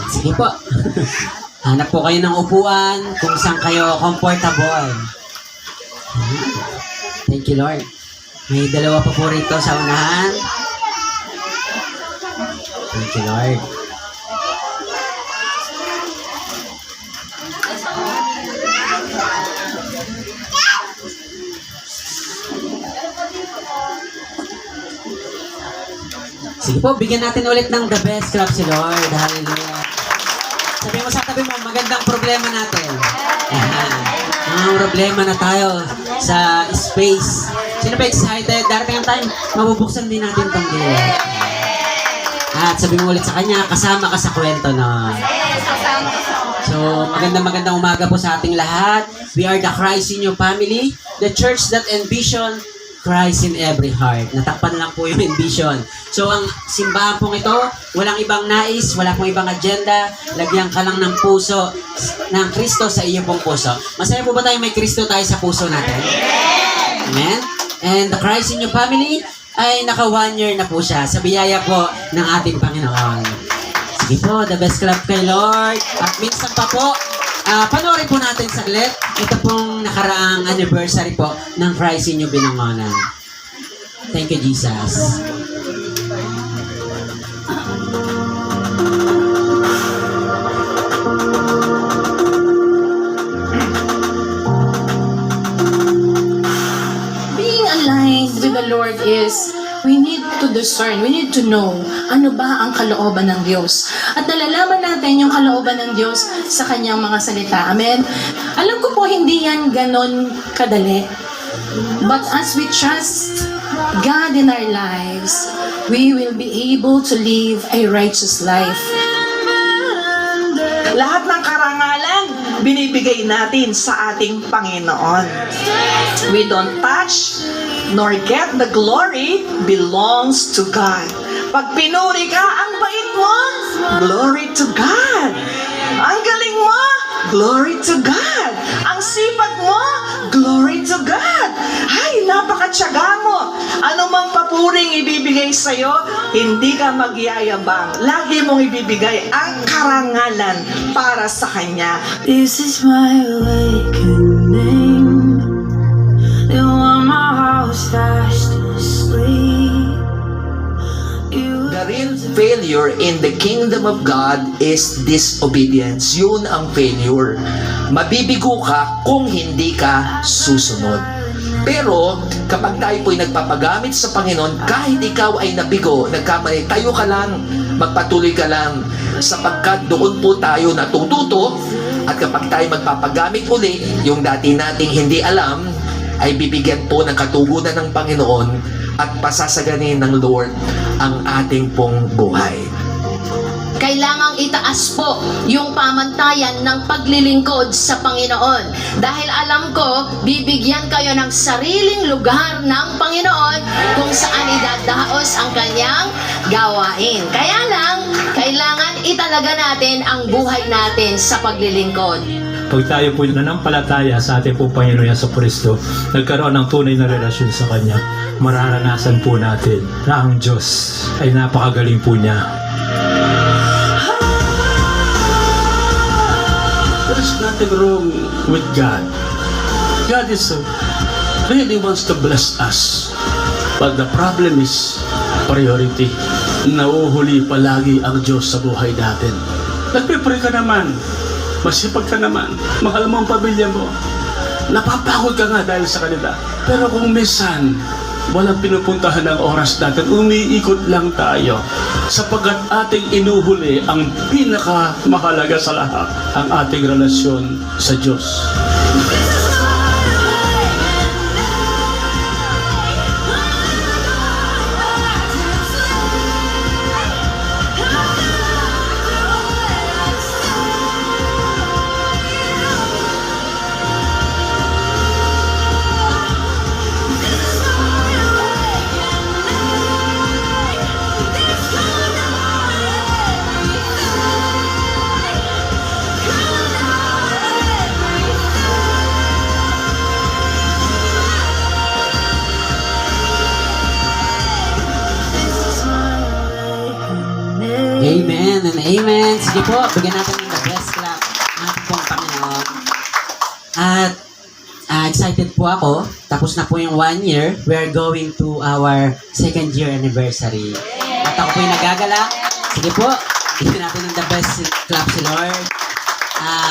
Sige po. Hanap po kayo ng upuan kung saan kayo comfortable. Thank you, Lord. May dalawa pa po rito sa unahan. Thank you, Lord. Sige po, bigyan natin ulit ng the best clap si Lord. Hallelujah. Sabi mo sa tabi mo, magandang problema natin. Mga problema na tayo sa space. Sino ba excited? Darating ang time, mabubuksan din natin itong gilid. At sabi mo ulit sa kanya, kasama ka sa kwento na. So, magandang umaga po sa ating lahat. We are the Christ in your family, the church that envision Christ in every heart. Natakpan lang po yung envision. So, ang simbahan pong ito, walang ibang nais, wala pong ibang agenda. Lagyan ka lang ng puso ng Kristo sa iyong pong puso. Masaya po ba tayo may Kristo tayo sa puso natin? Amen? And the Christ in your family ay naka 1 year na po siya sa biyaya po ng ating Panginoon. Sige po, the best clap kay Lord. At minsan pa po, panoorin po natin saglit. Ito pong nakaraang anniversary po ng Christ in your binangonan. Thank you, Jesus. Being aligned with the Lord is we need to discern, we need to know ano ba ang kalooban ng Diyos. At nalalaman natin yung kalooban ng Diyos sa kanyang mga salita. Amen? Alam ko po hindi yan ganon kadali. But as we trust God in our lives, we will be able to live a righteous life. Lahat ng karangalan, binibigay natin sa ating Panginoon. We don't touch nor get the glory belongs to God. Pag pinuri ka, ang bait mo, glory to God. Ang galing mo, glory to God. Ang sipag mo, glory to God. Ay, napakatyaga mo. Ano mang papuring ibibigay sa'yo, hindi ka magyayabang. Lagi mong ibibigay ang karangalan para sa Kanya. This is my awakening. You want my house fast asleep. The real failure in the kingdom of God is disobedience. Yun ang failure. Mabibigo ka kung hindi ka susunod. Pero kapag tayo po'y nagpapagamit sa Panginoon, kahit ikaw ay nabigo, nagkamali, tayo ka lang, magpatuloy ka lang, sapagkat doon po tayo natututo. At kapag tayo magpapagamit uli, yung dati nating hindi alam, ay bibigyan po ng katugunan ng Panginoon at pasasaganin ng Lord ang ating pong buhay. Kailangang itaas po yung pamantayan ng paglilingkod sa Panginoon. Dahil alam ko, bibigyan kayo ng sariling lugar ng Panginoon kung saan idadaos ang kanyang gawain. Kaya lang, kailangan italaga natin ang buhay natin sa paglilingkod. Pag tayo po nanampalataya sa ating pong Panginoon Jesucristo, nagkaroon ng tunay na relasyon sa Kanya, mararanasan po natin na ang Diyos ay napakagaling po niya. There is nothing wrong with God. God is really wants to bless us. But the problem is priority. Nauhuli palagi ang Diyos sa buhay natin. Nagpipray ka naman. Masipag ka naman. Mahal mo ang pamilya mo. Napapagod ka nga dahil sa kanila. Pero kung minsan, walang pinupuntahan ng oras natin, umiikot lang tayo. Sapagkat ating inuhuli ang pinakamahalaga sa lahat, ang ating relasyon sa Diyos. Amen and amen. Sige po, bigyan natin ng the best clap ng ating pong Panginoon. At excited po ako. Tapos na po yung 1 year. We are going to our 2nd year anniversary. At ako po yung nagagalak. Sige po, bigyan natin ng the best clap si Lord.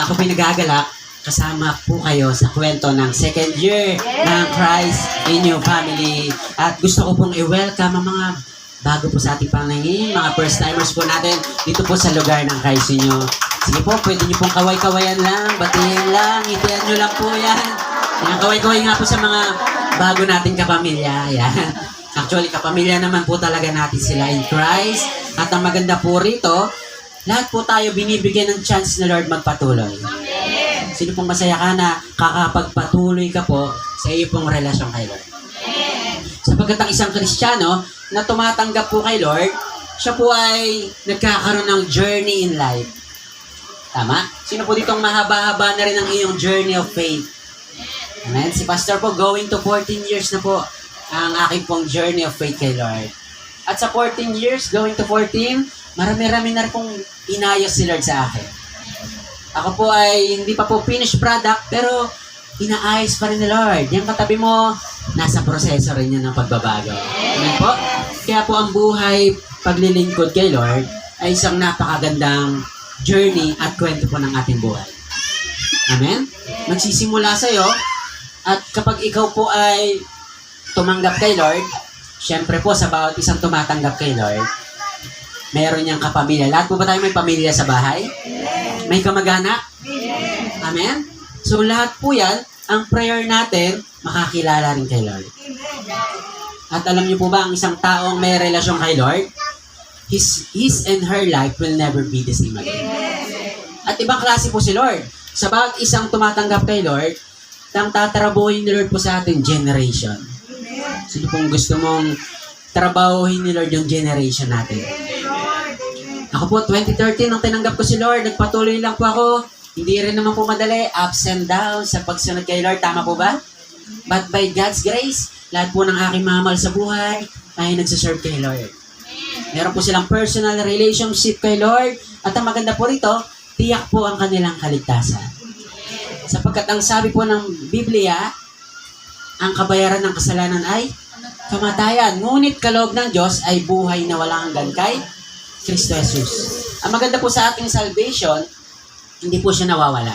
Ako po yung nagagalak. Kasama po kayo sa kwento ng 2nd year ng Christ in Your Family. At gusto ko pong i-welcome ang mga bago po sa ating panangin, mga first-timers po natin dito po sa lugar ng Christ in You. Sige po, pwede niyo pong kaway-kawayan lang, batiin lang, ngitian niyo lang po yan. Yan, kaway-kaway nga po sa mga bago nating kapamilya. Yan. Actually, kapamilya naman po talaga natin sila in Christ. At ang maganda po rito, lahat po tayo binibigyan ng chance na Lord magpatuloy. Sino pong masaya ka na kakapagpatuloy ka po sa iyo pong relasyon kay Lord? Sapagkat ang isang Kristiyano na tumatanggap po kay Lord, siya po ay nagkakaroon ng journey in life. Tama? Sino po ditong mahaba-haba na rin ang iyong journey of faith? Amen? Si Pastor po, going to 14 years na po ang aking pong journey of faith kay Lord. At sa 14 years, going to 14, marami-rami na rin pong inayos si Lord sa akin. Ako po ay hindi pa po finished product, pero inaayos pa rin ni Lord. Yung katabi mo, nasa proseso rin yan ng pagbabago. Amen po? Kaya po ang buhay paglilingkod kay Lord ay isang napakagandang journey at kwento po ng ating buhay. Amen? Magsisimula sa'yo, at kapag ikaw po ay tumanggap kay Lord, syempre po sa bawat isang tumatanggap kay Lord, meron niyang kapamilya. Lahat po ba tayo may pamilya sa bahay? May kamag-anak? Amen? So lahat po yan, ang prayer natin, makakilala rin kay Lord. At alam niyo po ba, ang isang taong may relasyon kay Lord, his and her life will never be the same again. At ibang klase po si Lord. Sa bawat isang tumatanggap kay Lord, ang tatrabuhin ni Lord po sa ating generation. Sino pong gusto mong trabahuhin ni Lord yung generation natin? Ako po, 2013 nung tinanggap ko si Lord, nagpatuloy lang po ako. Hindi rin naman po madali, ups and downs sa pagsunod kay Lord. Tama po ba? But by God's grace, lahat po ng aking mga mahal sa buhay ay nagsaserve kay Lord. Meron po silang personal relationship kay Lord. At ang maganda po rito, tiyak po ang kanilang kaligtasan. Sapagkat ang sabi po ng Biblia, ang kabayaran ng kasalanan ay kamatayan. Ngunit kaloob ng Diyos ay buhay na walang hanggan kay Kristo Jesus. Ang maganda po sa ating salvation, hindi po siya nawawala.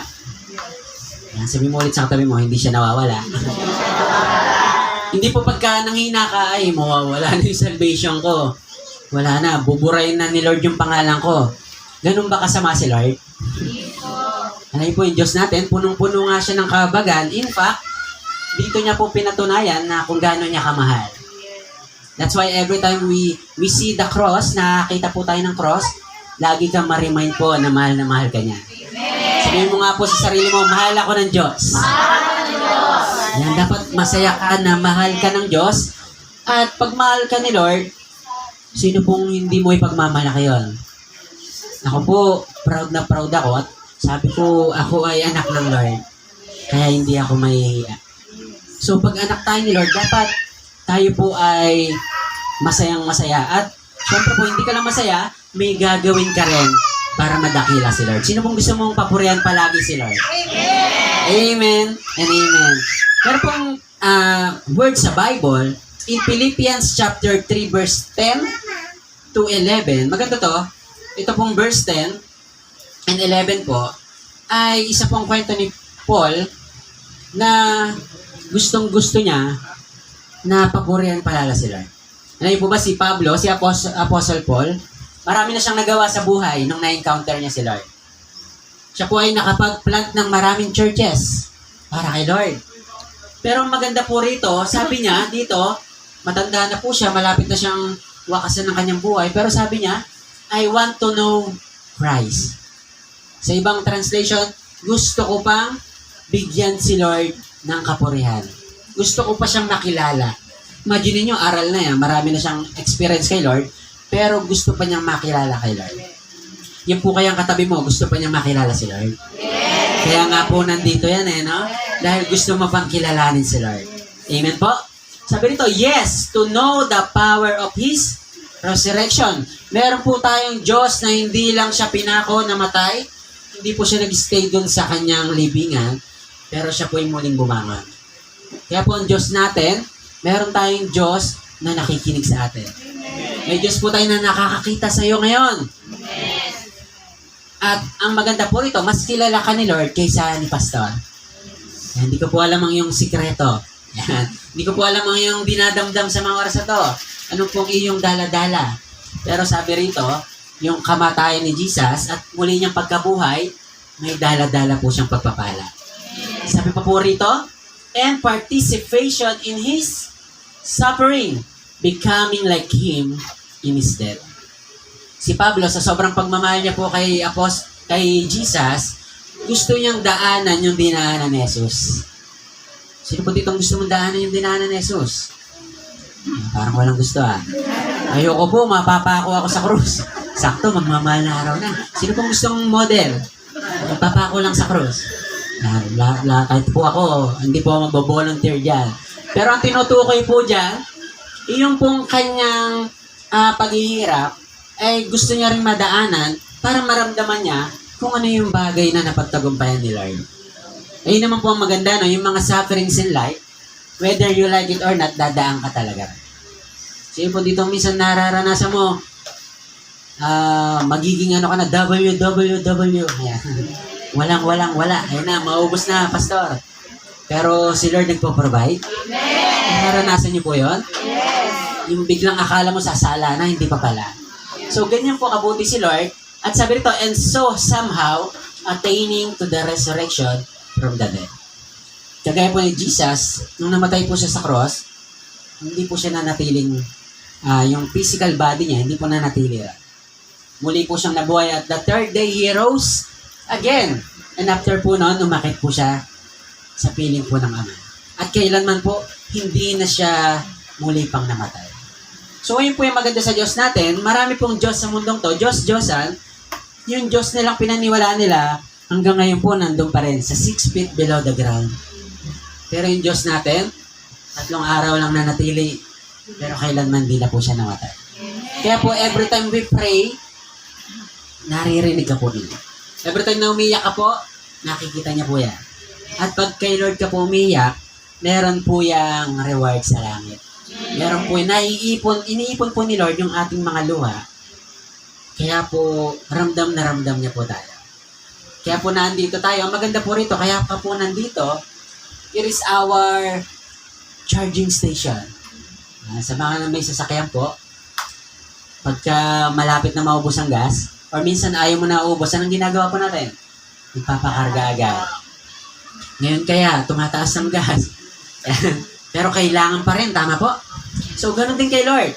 Yan, sabi mo ulit sa katabi mo, hindi siya nawawala. Hindi po pagka nanghina ka, ay mawawala na yung salvation ko. Wala na, buburayin na ni Lord yung pangalan ko. Ganun ba kasama si Lord? Alam po yung Diyos natin, punong-puno nga siya ng kahabagan. In fact, dito niya po pinatunayan na kung gaano niya kamahal. That's why every time we see the cross, nakakita po tayo ng cross, lagi kang ma-remind po na mahal ka niya. Sabihin mo nga po sa sarili mo, mahal ako ng Diyos. Yan, dapat masaya ka na mahal ka ng Diyos. At pag mahal ka ni Lord, sino pong hindi mo ipagmamalaki yun? Ako po, proud na proud ako. At sabi ko, ako ay anak ng Lord. Kaya hindi ako mahihiya. So pag anak tayo ni Lord, dapat tayo po ay masayang masaya. At syempre po, hindi ka lang masaya, may gagawin ka rin para madakila si Lord. Sino pong gusto mong papurihan palagi si Lord? Amen! Amen and amen. Pero pong word sa Bible, in Philippians chapter 3 verse 10 to 11, maganda to, ito pong verse 10 and 11 po, ay isa pong kwento ni Paul na gustong-gusto niya na papurihan palala si Lord. Alam po ba si Pablo, si Apostle Paul, marami na siyang nagawa sa buhay nung na-encounter niya si Lord. Siya po ay nakapag-plant ng maraming churches para kay Lord. Pero maganda po rito, sabi niya dito, matanda na po siya, malapit na siyang wakasan ng kanyang buhay, pero sabi niya, I want to know Christ. Sa ibang translation, gusto ko pang bigyan si Lord ng kapurihan. Gusto ko pa siyang makilala. Imagine niyo, aral na yan, marami na siyang experience kay Lord, pero gusto pa niyang makilala kay Lord. Yung po kayang katabi mo, gusto pa niyang makilala si Lord? Yes. Kaya nga po nandito yan no? Dahil gusto mo pang kilalanin si Lord. Amen po? Sabi nito, yes, to know the power of His resurrection. Meron po tayong Diyos na hindi lang siya pinako namatay, hindi po siya nag-stay doon sa kanyang libingan, pero siya po yung muling bumangon. Kaya po ang Diyos natin, meron tayong Diyos na nakikinig sa atin. May Diyos po tayo na nakakakita sa iyo ngayon. At ang maganda po rito, mas kilala ka ni Lord kaysa ni Pastor. Yan, hindi ko po alam ang iyong sikreto. Yan. Hindi ko po alam ang iyong dinadamdam sa mga oras na to. Ano pong iyong dala-dala. Pero sabi rito, yung kamatayan ni Jesus at muli niyang pagkabuhay, may dala-dala po siyang pagpapala. Sabi pa po rito, and participation in His suffering, becoming like Him in His death. Si Pablo, sa sobrang pagmamahal niya po kay Jesus, gusto niyang daanan yung dinaanan ni Jesus. Sino po dito gusto mong daanan yung dinaanan ni Jesus? Parang walang gusto Ayoko po, mapapako ako sa krus. Sakto, magmamahal na araw na. Sino pong gustong model? Magpapako lang sa krus. Kahit po ako, hindi po ako magbo-volunteer dyan. Pero ang tinutukoy po dyan, yung pong kanyang paghihirap, ay gusto niya rin madaanan para maramdaman niya kung ano yung bagay na napagtagumpayan ni Lord. Ayun naman po ang maganda, no? Yung mga sufferings in life, whether you like it or not, dadaan ka talaga. So yun po dito minsan nararanasan mo, magiging ano ka na, WWW. Ayan. Wala. Ayun na, maubos na, Pastor. Pero si Lord nagpo-provide. Nararanasan niyo po yun? Yung biglang akala mo sasala na, hindi pa pala. So, ganyan po kabuti si Lord. At sabi rito, and so somehow attaining to the resurrection from the dead. Kagaya po ni Jesus, nung namatay po siya sa cross, hindi po siya nanatiling, yung physical body niya, hindi po nanatili. Muli po siyang nabuhay at the third day he rose again. And after po noon, umakit po siya sa piling po ng Ama. At kailanman po, hindi na siya muli pang namatay. So, yun po yung maganda sa Diyos natin. Marami pong Diyos sa mundong to. Diyos-Diyosan. Yung Diyos nilang pinaniwalaan nila, hanggang ngayon po nandun pa rin sa 6 feet below the ground. Pero yung Diyos natin, 3 araw lang nanatili. Pero kailanman di na po siya namatay. Kaya po, every time we pray, naririnig ka po nila. Every time na umiyak ka po, nakikita niya po yan. At pag kay Lord ka po umiyak, meron po yung reward sa langit. Meron po iniipon po ni Lord yung ating mga luha. Kaya po, ramdam na ramdam niya po tayo. Kaya po nandito tayo. Ang maganda po rito, kaya pa po nandito, it is our charging station. Sa mga may sasakyan po, pagka malapit na maubos ang gas, or minsan ayaw mo na ubos, anong ginagawa po natin? Ipapakarga agad. Ngayon kaya, tumataas ang gas. Pero kailangan pa rin, tama po? So, ganun din kay Lord.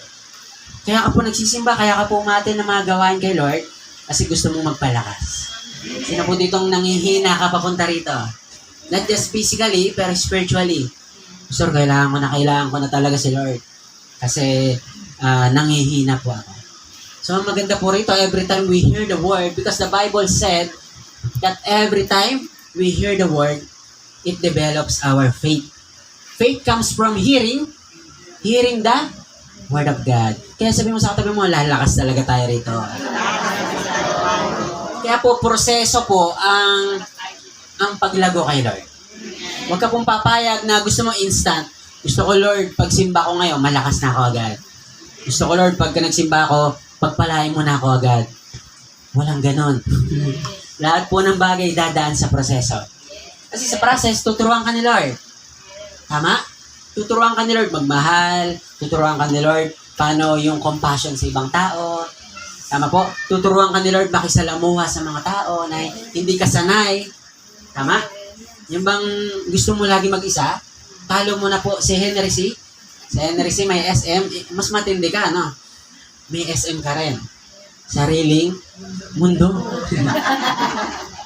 Kaya ka po nagsisimba, kaya ka po umate ng mga gawain kay Lord, kasi gusto mong magpalakas. Sino po ditong nangihina ka papunta rito? Not just physically, pero spiritually. Pastor, kailangan ko na talaga si Lord. Kasi nangihina po ako. So, ang maganda po rito, every time we hear the word, because the Bible said that every time we hear the word, it develops our faith. Faith comes from hearing the Word of God. Kaya sabi mo sa katabi mo, lalakas talaga tayo rito. Kaya po, proseso po ang paglago kay Lord. Huwag ka pong papayag na gusto mo instant. Gusto ko, Lord, pag simba ko ngayon, malakas na ako agad. Gusto ko, Lord, pagka nagsimba ako, pagpalain mo na ako agad. Walang ganon. Lahat po ng bagay dadaan sa proseso. Kasi sa process, tuturuan ka ni Lord. Tama? Tuturuan ka ni Lord magmahal. Tuturuan ka ni Lord paano yung compassion sa ibang tao. Tama po? Tuturuan ka ni Lord makisalamuha sa mga tao na hindi ka sanay. Tama? Yung bang gusto mo lagi mag-isa, talo mo na po si Henry C. Sa Henry C may SM. Mas matindi ka, no? May SM ka rin. Sariling mundo.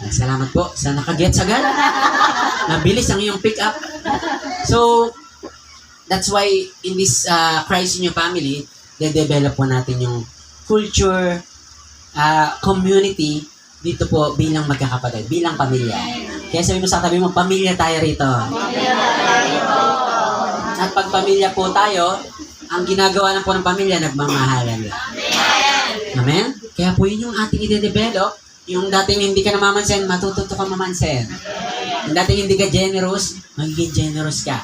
Salamat po sa nakagets agad. Nabilis ang iyong pick up. So, that's why in this Christ in Your Family, de-develop po natin yung culture, community dito po bilang magkakapatid, bilang pamilya. Kaya sabi mo sa tabi mo, pamilya tayo rito. At pag pamilya po tayo, ang ginagawa lang po ng pamilya, nagmamahalan lang. Amen? Kaya po yun yung ating i-develop. Yung dating hindi ka namamansin, matututo ka mamansin. Yung dating hindi ka generous, magiging generous ka.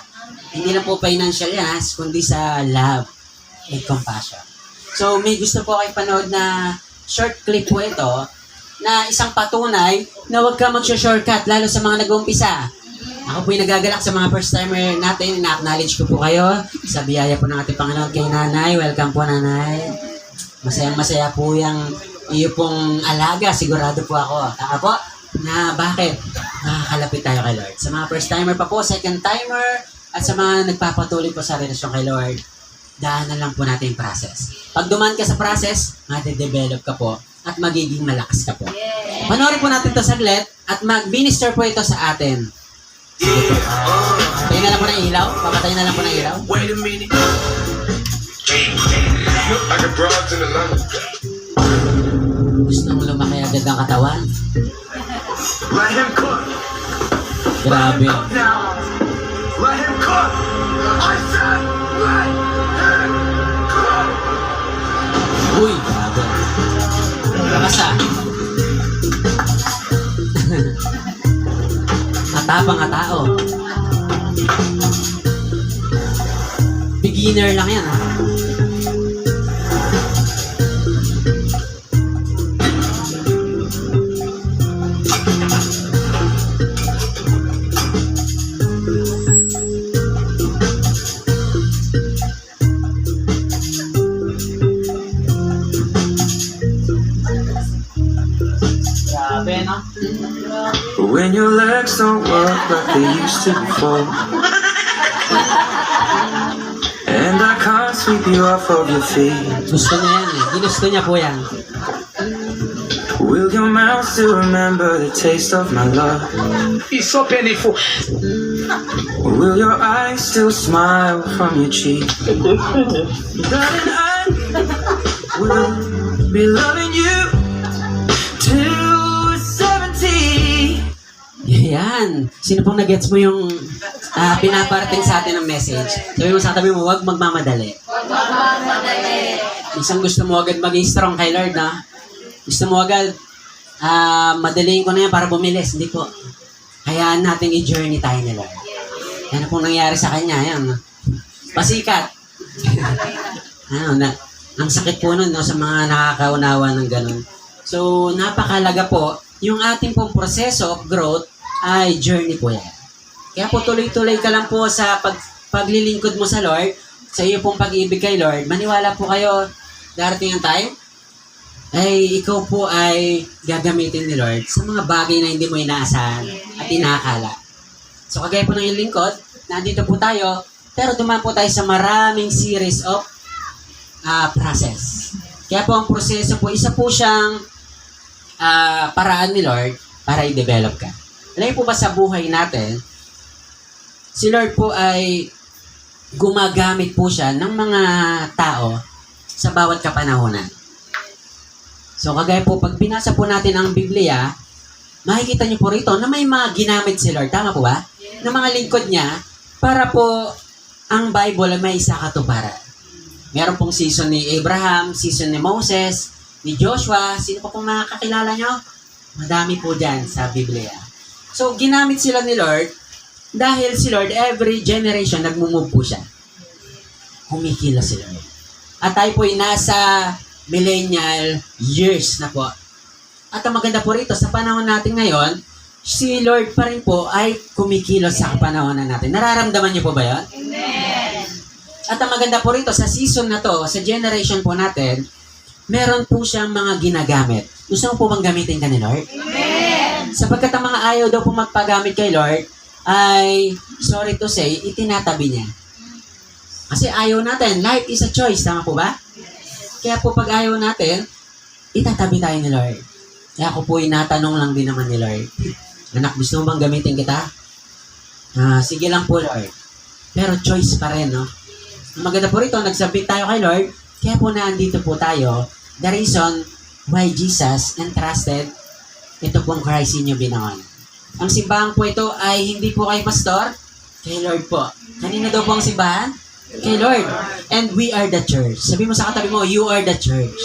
Hindi lang po financial yan, kundi sa love and compassion. So, may gusto po kayo panood na short clip po ito na isang patunay na huwag ka mag-shortcut, lalo sa mga nag-uumpisa. Ako po yung nagagalak sa mga first-timer natin. Na-acknowledge ko po kayo sa biyaya po ng ating Panginoon kay Nanay. Welcome po, Nanay. Masayang-masaya po yung iyo pong alaga. Sigurado po ako. Taka po na bakit nakakalapit tayo kay Lord. Sa mga first-timer pa po, second-timer, at sa mga nagpapatuloy po sa relasyon kay Lord, daanan lang po natin yung process. Pag dumaan ka sa process, mati-develop ka po at magiging malakas ka po. Panoorin po natin ito saglit at mag-minister po ito sa atin. Sige po. Patayin na lang po ng ilaw. Papatayin na lang po ng ilaw. Wait a minute. I got broads in Atlanta. Gusto mong lumaki agad ang katawan? Let him cook. Grabe. Now. Let him cook. I said let him cook. Uy, grabe. Lakas ah. Matapang nga tao. Beginner lang yan, ha? Grabe, no? When your legs don't work like they used to before, and I can't sweep you off of your feet, Gusto niya yan, eh. Ginusto niya po yan. will your mouth still remember the taste of my love? He's so painful. Will your eyes still smile from your cheek? Darling, I will be loving you till we're 70. Yan. Sino pong nagets mo yung pinaparating sa atin ng message? Sabi mo sa tabi mo, huwag magmamadali. Isang gusto mo agad maging strong kay Lord, na? Gusto mo agad, madaliin ko na yan para bumilis. Hindi po. Hayaan natin i-journey tayo ni Lord. Yan pong nangyari sa kanya. Yan. Pasikat. Ang sakit po nun, no, sa mga nakakaunawa ng ganun. So, napakalaga po, yung ating pong proseso of growth ay journey po yan. Kaya po tuloy-tuloy ka lang po sa paglilingkod mo sa Lord, sa iyo pong pag-ibig kay Lord, maniwala po kayo, darating ang time, ay ikaw po ay gagamitin ni Lord sa mga bagay na hindi mo inaasahan at inakala. So kagaya po ng iyong lingkod, nandito po tayo, pero dumaan po tayo sa maraming series of process. Kaya po ang proseso po, isa po siyang paraan ni Lord para i-develop ka. Alam po ba sa buhay natin, si Lord po ay gumagamit po siya ng mga tao sa bawat kapanahonan. So kagaya po, pag binasa po natin ang Biblia, makikita niyo po rito na may mga ginamit si Lord. Tama po ba? Na mga lingkod niya para po ang Bible ay may isa katuparan. Meron pong season ni Abraham, season ni Moses, ni Joshua. Sino pa pong nakakilala nyo? Madami po dyan sa Biblia. So, ginamit sila ni Lord dahil si Lord, every generation, nagmumove po siya. Kumikilos si Lord. At tayo po ay nasa millennial years na po. At ang maganda po rito, sa panahon natin ngayon, si Lord pa rin po ay kumikilos sa panahon natin. Nararamdaman niyo po ba yun? Amen. At ang maganda po rito, sa season na to, sa generation po natin, meron po siyang mga ginagamit. Gusto mo po bang gamitin ka ni Lord? Amen. Sapagkat ang mga ayaw daw po magpagamit kay Lord, ay, sorry to say, itinatabi niya. Kasi ayaw natin, life is a choice, tama po ba? Kaya po pag ayaw natin, itatabi tayo ni Lord. Kaya ako po inatanong lang din naman ni Lord, anak, gusto mo bang gamitin kita? Sige lang po, Lord. Pero choice pa rin, no? Maganda po rito, nagsabit tayo kay Lord, kaya po naandito po tayo. The reason why Jesus entrusted ito pong Christ inyo binaon. Ang simbahan po ito ay hindi po kay pastor, kay Lord po. Kanina daw po ang simbahan? kay Lord. And we are the church. Sabi mo sa katabi mo, you are the church.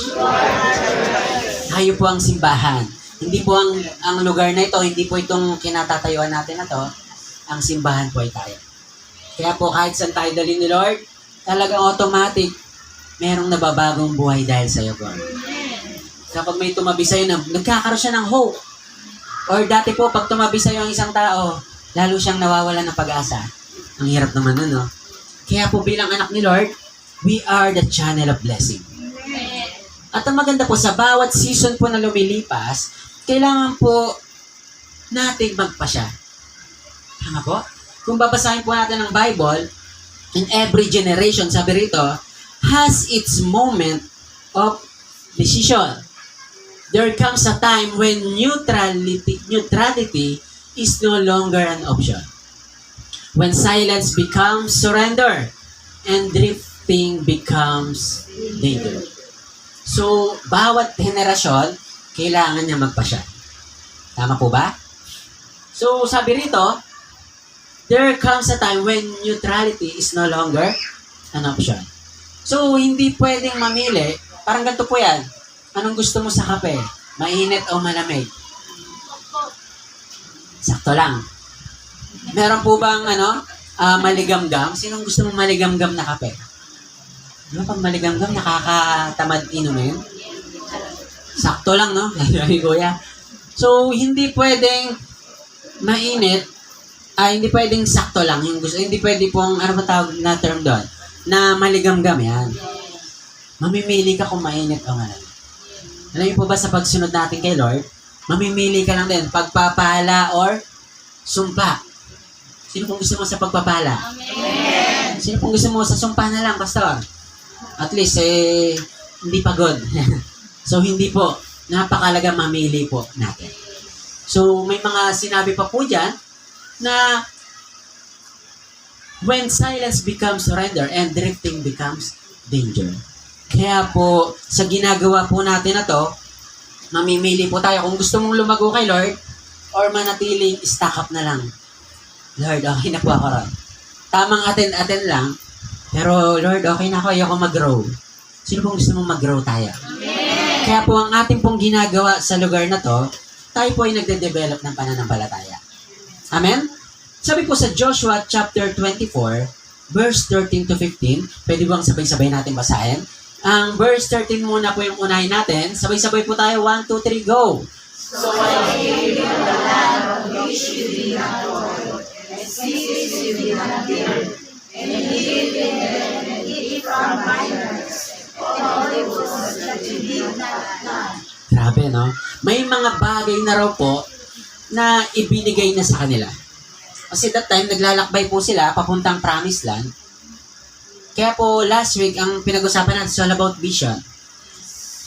Tayo po ang simbahan. Hindi po ang lugar na ito, hindi po itong kinatatayuan natin na to. Ang simbahan po ay tayo. Kaya po kahit saan tayo dalhin ni Lord, talagang automatic, merong nababagong buhay dahil sa'yo, God. Kapag may tumabi sa'yo na, nagkakaroon siya ng hope. Or dati po, pag tumabi sa'yo ang isang tao, lalo siyang nawawalan ng pag-asa. Ang hirap naman nun, no? Kaya po bilang anak ni Lord, we are the channel of blessing. At ang maganda po, sa bawat season po na lumilipas, kailangan po nating magpasya. Tama po? Kung babasahin po natin ang Bible, in every generation, sabi rito, has its moment of decision. There comes a time when neutrality is no longer an option. When silence becomes surrender and drifting becomes danger. So, bawat henerasyon, kailangan niya magpasya. Tama po ba? So, sabi rito, there comes a time when neutrality is no longer an option. So, hindi pwedeng mamili. Parang ganito po yan. Anong gusto mo sa kape? Mainit o malamig? Sakto lang. Meron po bang maligamgam? Sinong gusto mong maligamgam na kape? Ano pag maligamgam, nakakatamad inumin? Sakto lang, no? Kuya. So, hindi pwedeng mainit, hindi pwedeng sakto lang yung gusto. Hindi pwede pong, ano ba tawag na term doon? Na maligamgam yan. Mamimili ka kung mainit o malamig. Alam niyo po ba sa pagsunod natin kay Lord, mamimili ka lang din, pagpapala or sumpa. Sino pong gusto mo sa pagpapala? Amen! Sino pong gusto mo sa sumpa na lang, Pastor? At least, hindi pagod. So, hindi po. Napakalaga mamili po natin. So, may mga sinabi pa po dyan na when silence becomes surrender and drifting becomes danger. Kaya po, sa ginagawa po natin na to, mamimili po tayo. Kung gusto mong lumago kay Lord, or manatiling stack up na lang. Lord, okay na po ako ron. Tamang attend lang, pero Lord, okay na ako, ayoko mag-grow. Sino pong gusto mong mag-grow tayo? Amen. Kaya po ang ating pong ginagawa sa lugar na to, tayo po ay nagde-develop ng pananampalataya. Amen? Sabi po sa Joshua chapter 24, verse 13 to 15, pwede bang sabay-sabay natin basahin? Ang verse 13 muna po yung unahin natin. Sabay-sabay po tayo. 1, 2, 3, go! So I gave you the land of which you did not toil, and cities you did not build, and lived in them, and eat from vineyards, and olive groves that you did not plant. Grabe, no? May mga bagay na raw po na ibinigay na sa kanila. Kasi that time, naglalakbay po sila papuntang Promised Land. Kaya po, last week, ang pinag-usapan natin is all about vision.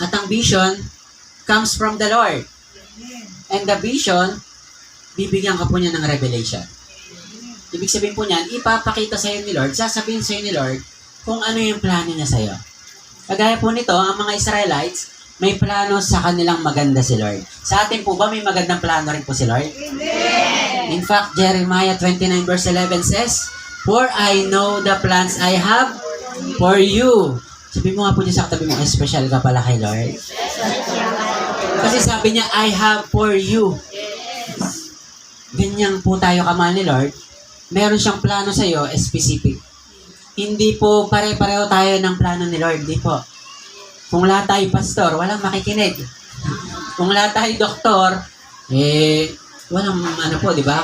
At ang vision comes from the Lord. And the vision, bibigyan ka po niya ng revelation. Ibig sabihin po niyan, ipapakita sa iyo ni Lord, sasabihin sa iyo ni Lord, kung ano yung plano niya sa iyo. Kagaya po nito, ang mga Israelites, may plano sa kanilang maganda si Lord. Sa atin po ba, may magandang plano rin po si Lord? Amen. In fact, Jeremiah 29 verse 11 says, for I know the plans I have for you. Sabi mo nga po niya sa katabi mo, special ka pala kay Lord. Kasi sabi niya, I have for you. Ganyan po tayo kamahal ni Lord. Meron siyang plano sa iyo, specific. Hindi po pare-pareho tayo ng plano ni Lord. Hindi po. Kung lahat tayo pastor, walang makikinig. Kung lahat tayo doktor, walang di ba?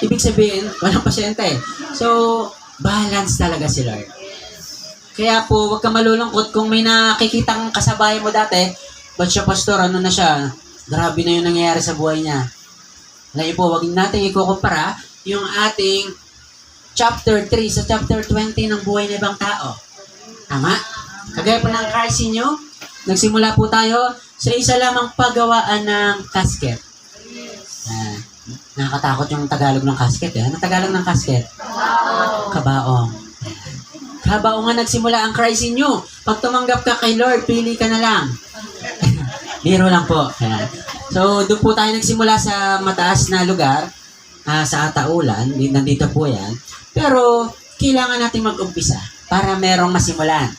Ibig sabihin, walang pasyente. So, balance talaga si Lord. Kaya po, huwag ka malulungkot kung may nakikitang kasabay mo dati, ba't siya pastor, ano na siya? Grabe na yung nangyayari sa buhay niya. Alam po, huwag natin ikukumpara yung ating chapter 3 sa chapter 20 ng buhay ng ibang tao. Tama? Kagaya po ng Christ in you, nagsimula po tayo sa isa lamang paggawaan ng casket. Nakakatakot yung Tagalog ng casket. Ano Tagalog ng casket? Kabaong. Kabaong nga nagsimula ang Christ in you. Pag tumanggap ka kay Lord, pili ka na lang. Biro lang po. So, doon po tayo nagsimula sa mataas na lugar, sa Ataulan. Nandito po yan. Pero, kailangan natin mag-umpisa. para merong masimulan.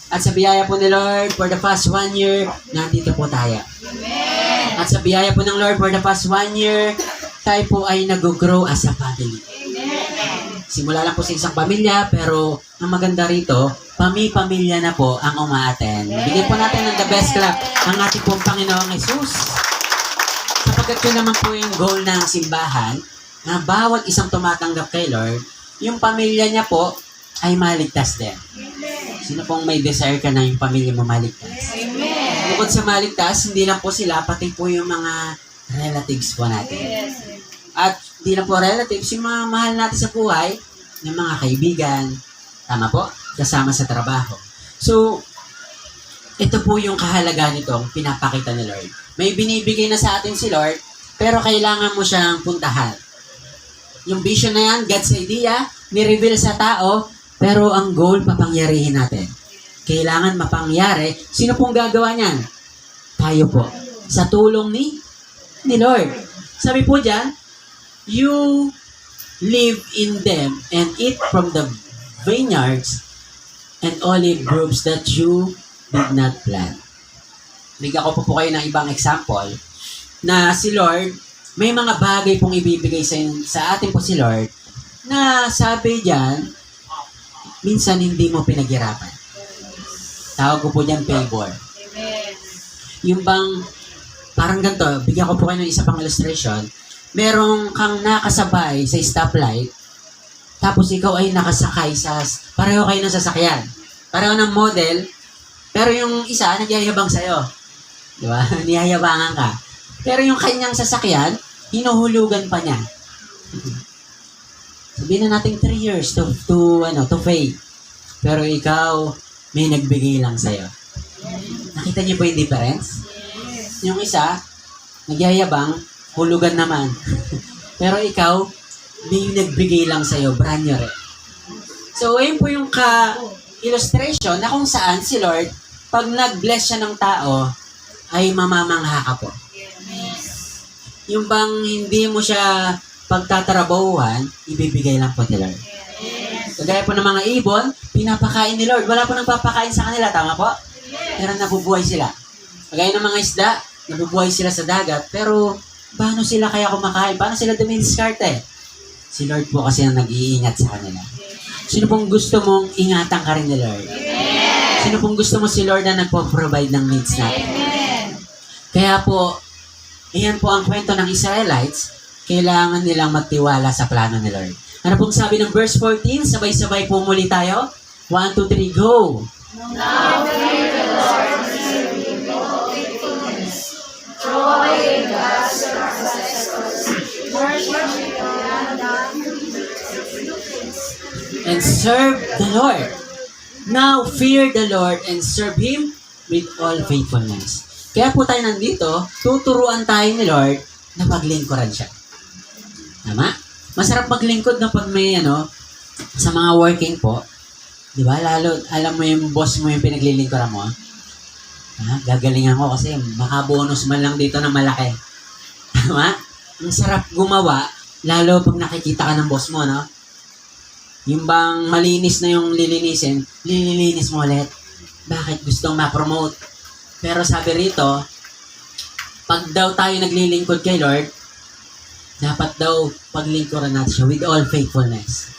At sa biyaya po ni Lord, for the past 1 year, nandito po tayo. At sa biyaya po ng Lord, for the past 1 year, tayo po ay nag-grow as a family. Simula lang po sa isang pamilya, pero ang maganda rito, pamilya na po ang umaaten. Bigyan po natin ng the best clap ang ating pong Panginoong Jesus. Sapagkat yun naman po yung goal ng simbahan, na bawat isang tumatanggap kay Lord, yung pamilya niya po ay maligtas din. Sino pong may desire ka na yung pamilya mo maligtas? Bukod sa maligtas, hindi lang po sila, pati po yung mga relatives po natin. At hindi lang po relatives, yung mga mahal natin sa buhay, yung mga kaibigan, tama po, kasama sa trabaho. So, ito po yung kahalaga nitong pinapakita ni Lord. May binibigay na sa atin si Lord, pero kailangan mo siyang puntahan. Yung vision na yan, God's idea, ni-reveal sa tao, pero ang goal, papangyarihin natin. Kailangan mapangyari. Sino pong gagawa niyan? Tayo po. Sa tulong ni Lord. Sabi po dyan, you live in them and eat from the vineyards and olive groves that you did not plant. Bigyan ko po kayo ng ibang example na si Lord, may mga bagay pong ibibigay sa atin po si Lord na sabi dyan, minsan hindi mo pinaghirapan. Tawag ko po dyan favor. Yung bang, parang ganito, bigyan ko po kayo ng isa pang illustration. Merong kang nakasabay sa stoplight, tapos ikaw ay nakasakay pareho kayo ng sasakyan. Pareho ng model, pero yung isa, nagyayabang sa'yo. Di ba? Niyayabangan ka. Pero yung kanyang sasakyan, hinuhulugan pa niya. Sabihin na natin 3 years to faith. Pero ikaw, may nagbigay lang sa'yo. Nakita niyo po yung difference? Yung isa, nagyayabang, hulugan naman. Pero ikaw, may nagbigay lang sa'yo, brand new rin. So, ayun po yung illustration na kung saan si Lord, pag nag-bless siya ng tao, ay mamamangha ka po. Yung bang hindi mo siya pagtatrabahuhan, ibibigay lang po ni Lord. Kagaya po ng mga ibon, pinapakain ni Lord. Wala po nang papakain sa kanila, tama po? Pero nabubuhay sila. Kagaya ng mga isda, nabubuhay sila sa dagat, pero paano sila kaya kumakain? Paano sila dumidiskarte? Si Lord po kasi ang nag-iingat sa kanila. Sino pong gusto mong ingatan ka rin ni Lord? Sino pong gusto mo si Lord na nagpo-provide ng needs natin? Kaya po, iyan po ang kwento ng Israelites, kailangan nilang magtiwala sa plano ni Lord. Ano pong sabi ng verse 14? Sabay-sabay po muli tayo. 1, 2, 3, go! Now fear the Lord and serve Him with all faithfulness. Throw away God's ancestors. Worship Him And serve the Lord. Now fear the Lord and serve Him with all faithfulness. Kaya po tayo nandito, tuturuan tayo ni Lord na paglingkuran siya. Tama? Masarap maglingkod na pag may sa mga working po. Di ba? Lalo, alam mo yung boss mo yung pinaglilingkuran mo. Gagalingan ko kasi makabonus man lang dito ng malaki. Tama? Ang sarap gumawa, lalo pag nakikita ka ng boss mo, no? Yung bang malinis na yung lilinisin, lilininis mo ulit. Bakit? Gustong ma-promote. Pero sabi rito, pag daw tayo naglilingkod kay Lord, dapat daw paglingkuran natin siya with all faithfulness.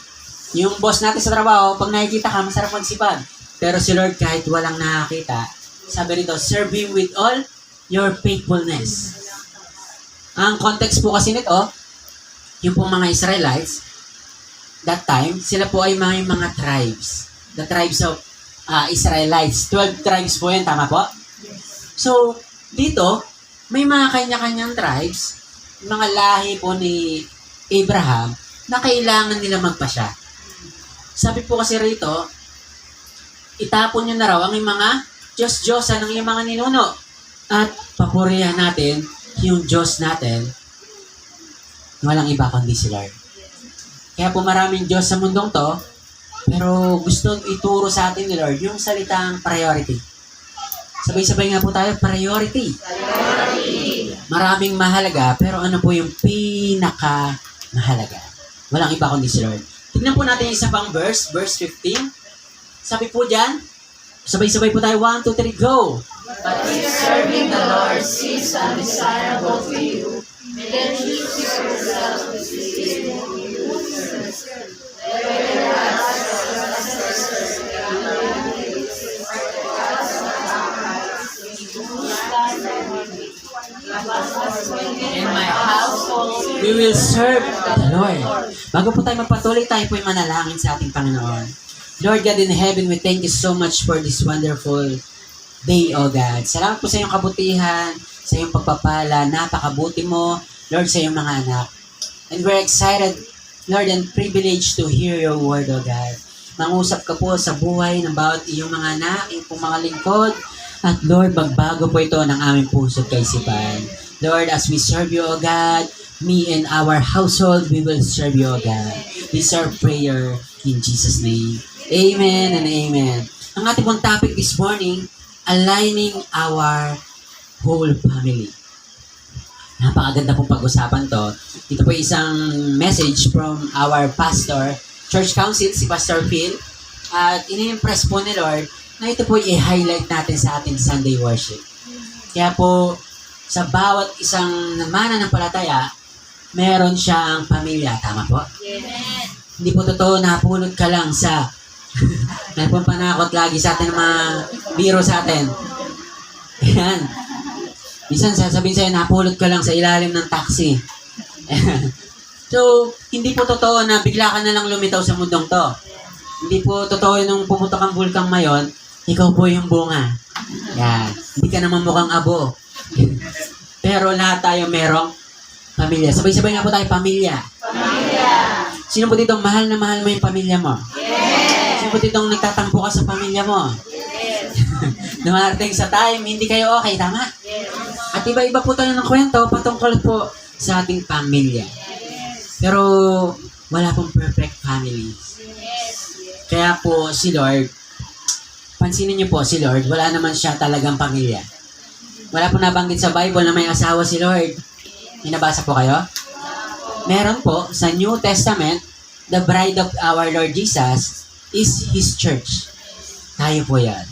Yung boss natin sa trabaho, pag nakikita ka, masarap magsipag. Pero si Lord, kahit walang nakakita, sabi rito, serve Him with all your faithfulness. Ang context po kasi nito, yung pong mga Israelites, that time, sila po ay mga tribes. The tribes of Israelites. 12 tribes po yan, tama po? So, dito, may mga kanya-kanyang tribes, mga lahi po ni Abraham, na kailangan nila magpasya. Sabi po kasi rito, itapon nyo na raw ang mga Diyos-Diyosan ng mga ninuno. At papurihan natin yung Diyos natin, walang iba kundi si Lord. Kaya po maraming Diyos sa mundong to, pero gusto ituro sa atin ni Lord yung salitang priority. Sabay-sabay nga po tayo, priority. Maraming mahalaga, pero ano po yung pinaka-mahalaga? Walang iba kundi si Lord. Tignan po natin yung isa pang verse 15. Sabi po dyan, sabay-sabay po tayo. 1, 2, 3, go! But if serving the Lord seems undesirable to you, then teach yourself to seek Him. In my household, we will serve the Lord. Bago po tayo magpatuloy, tayo po manalangin sa ating Panginoon. Lord God in heaven, we thank you so much for this wonderful day, O God. Salamat po sa iyong kabutihan, sa iyong pagpapala. Napakabuti mo, Lord, sa iyong mga anak. And we're excited, Lord, and privileged to hear your word, O God. Mangusap ka po sa buhay ng bawat iyong mga anak, iyong pong mga lingkod. At Lord, magbago po ito ng aming puso at kaisipan. Lord, as we serve you, O God, me and our household, we will serve you, O God. This is our prayer in Jesus' name. Amen and amen. Ang ating pong topic this morning, aligning our whole family. Napakaganda pong pag-usapan to. Ito po isang message from our pastor, Church Council, si Pastor Phil. At ini-impress po ni Lord na ito po i-highlight natin sa ating Sunday worship. Kaya po, sa bawat isang mananampalataya, meron siyang pamilya. Tama po? Hindi po totoo na pulot ka lang sa may pong panakot lagi sa atin ng mga biro sa atin. Ayan. Minsan sasabihin sa'yo, napulot ka lang sa ilalim ng taxi. So, hindi po totoo na bigla ka na lang lumitaw sa mundong to. Hindi po totoo nung pumutok ang bulkang mayon, ikaw po yung bunga. Yan. Hindi ka naman mukhang abo. Pero lahat tayo merong pamilya. Sabay-sabay nga po tayo, pamilya. Pamilya. Sino po dito mahal na mahal mo yung pamilya mo? Sino po dito nagtatampo ka sa pamilya mo? Dumarating sa time, hindi kayo okay, tama? At iba-iba po tayo ng kwento patungkol po sa ating pamilya. Pero wala pong perfect families. Kaya po si Lord, pansinin niyo po si Lord, wala naman siya talagang pamilya. Wala po nabanggit sa Bible na may asawa si Lord. Inabasa po kayo? Meron po sa New Testament, the bride of our Lord Jesus is His church. Tayo po yan.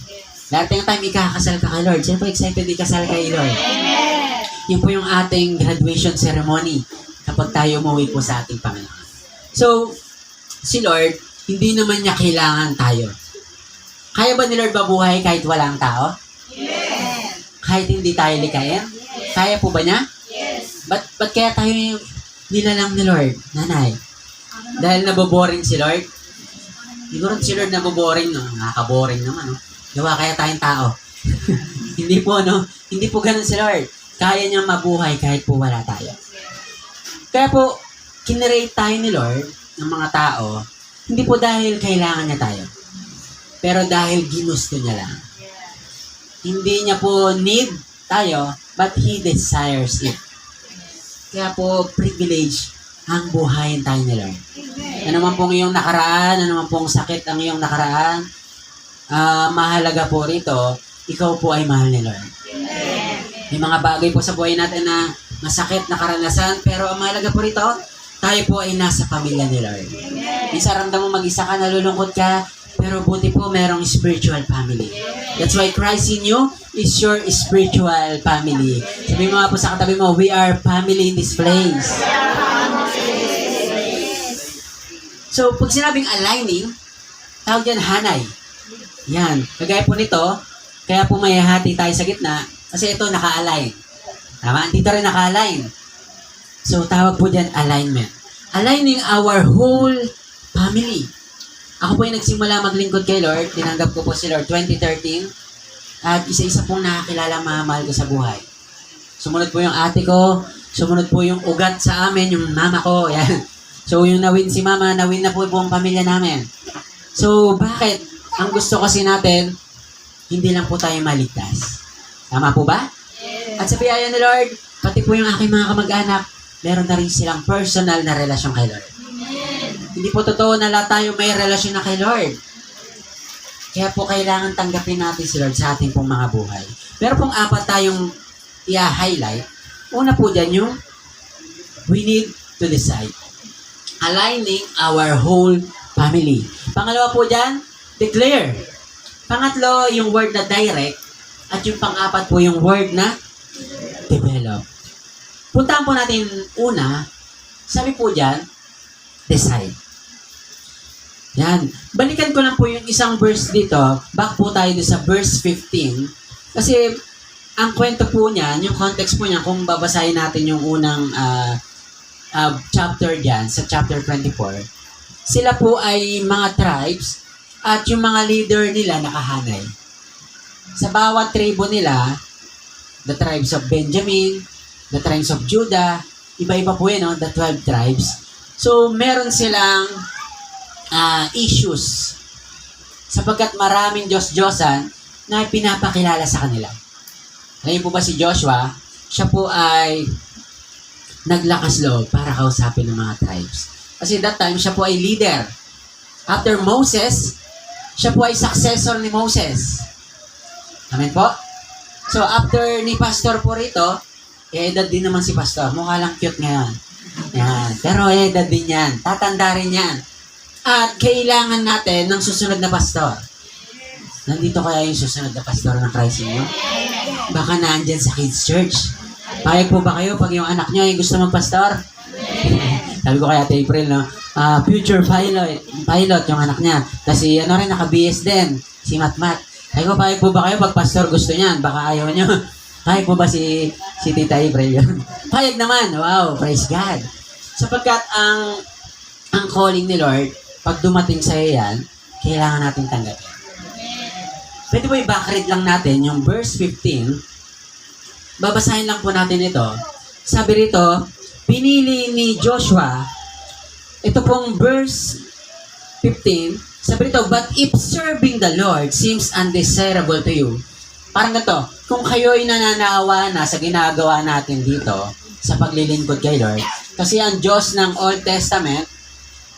Darating ang time, ikakasal ka kay Lord. Sino po excited ikasal kay Lord? Amen! Yun po yung ating graduation ceremony kapag tayo umuwi po sa ating Panginoon. So, si Lord, hindi naman niya kailangan tayo. Kaya ba ni Lord mabuhay kahit walang tao? Yes. Kahit hindi tayo likayin? Kaya po ba niya? Yes. Ba't kaya tayo nilalang ni Lord, nanay? Dahil naboboring si Lord? Siguro si Lord naboboring, no? Nakaka-boring naman, no? Gawa kaya tayong tao. Hindi po, no? Hindi po ganun si Lord. Kaya niyang mabuhay kahit po wala tayo. Kaya po, kinrate tayo ni Lord ng mga tao, hindi po dahil kailangan niya tayo. Pero dahil ginusto niya lang. Hindi niya po need tayo, but He desires it. Kaya po, privilege ang buhayin tayo ni Lord. Ano man pong iyong nakaraan, ano man pong sakit ang iyong nakaraan, mahalaga po rito, ikaw po ay mahal ni Lord. May mga bagay po sa buhay natin na masakit na karanasan, pero ang mahalaga po rito, tayo po ay nasa pamilya ni Lord. Minsan ramdam mo mag-isa ka, nalulungkot ka, pero buti po merong spiritual family. That's why Christ in you is your spiritual family. Sabi mo nga po sa katabi mo, we are family in this place. So, pag sinabing aligning, tawag yan hanay. Yan. Kagaya po nito, kaya po may hati tayo sa gitna, kasi ito naka-align. Tama? Dito rin naka-align. So, tawag po dyan alignment. Aligning our whole family. Ako po yung nagsimula maglingkod kay Lord. Tinanggap ko po si Lord 2013. At isa-isa pong nakakilala mga mahal ko sa buhay. Sumunod po yung ate ko. Sumunod po yung ugat sa amin, yung mama ko. Yan. So, yung nawin si mama, nawin na po buong pamilya namin. So, bakit? Ang gusto kasi natin, hindi lang po tayo maligtas. Tama po ba? At sa biyaya ni Lord, pati po yung aking mga kamag-anak, meron na rin silang personal na relasyon kay Lord. Hindi po totoo na lahat tayo may relasyon na kay Lord. Kaya po kailangan tanggapin natin si Lord sa ating pong mga buhay. Pero pong apat tayong i-highlight, una po dyan yung we need to decide. Aligning our whole family. Pangalawa po dyan, declare. Pangatlo, yung word na direct. At yung pang-apat po, yung word na develop. Puntahan po natin una, sabi po dyan, decide. Yan. Balikan ko lang po yung isang verse dito. Back po tayo sa verse 15. Kasi, ang kwento po niyan, yung context po niyan, kung babasahin natin yung unang chapter dyan, sa chapter 24, sila po ay mga tribes at yung mga leader nila nakahanay. Sa bawat tribo nila, the tribes of Benjamin, the tribes of Judah, iba-iba po yun, no? The 12 tribes. So, meron silang issues sapagkat maraming Diyos-Diyosan na pinapakilala sa kanila. Ngayon po ba si Joshua, siya po ay naglakas loob para kausapin ng mga tribes. Kasi that time, siya po ay leader. After Moses, siya po ay successor ni Moses. Amen po? So, after ni Pastor po rito, edad din naman si Pastor. Mukha lang cute ngayon. Yan. Pero edad din yan. Tatanda rin yan. At kailangan natin ng susunod na pastor. Nandito kaya yung susunod na pastor ng Christ inyo? Baka nandyan sa Kids Church. Payag po ba kayo pag yung anak nyo ay gusto magpastor? Sabi ko kay Ate April, no? Future pilot yung anak niya. Kasi ano rin, naka-BS din. Si Matmat. Sabi ko, payag po ba kayo pag pastor gusto niyan? Baka ayaw nyo. Payag po ba si Tita April yun? Payag naman. Wow, praise God. Sapagkat ang calling ni Lord, pag dumating sa'yo yan, kailangan natin tanggapin. Pwede po i-backread lang natin yung verse 15. Babasahin lang po natin ito. Sabi rito, pinili ni Joshua, ito pong verse 15, sabi rito, but if serving the Lord seems undesirable to you, parang ganito, kung kayo'y nananawa na sa ginagawa natin dito, sa paglilingkod kay Lord, kasi ang Diyos ng Old Testament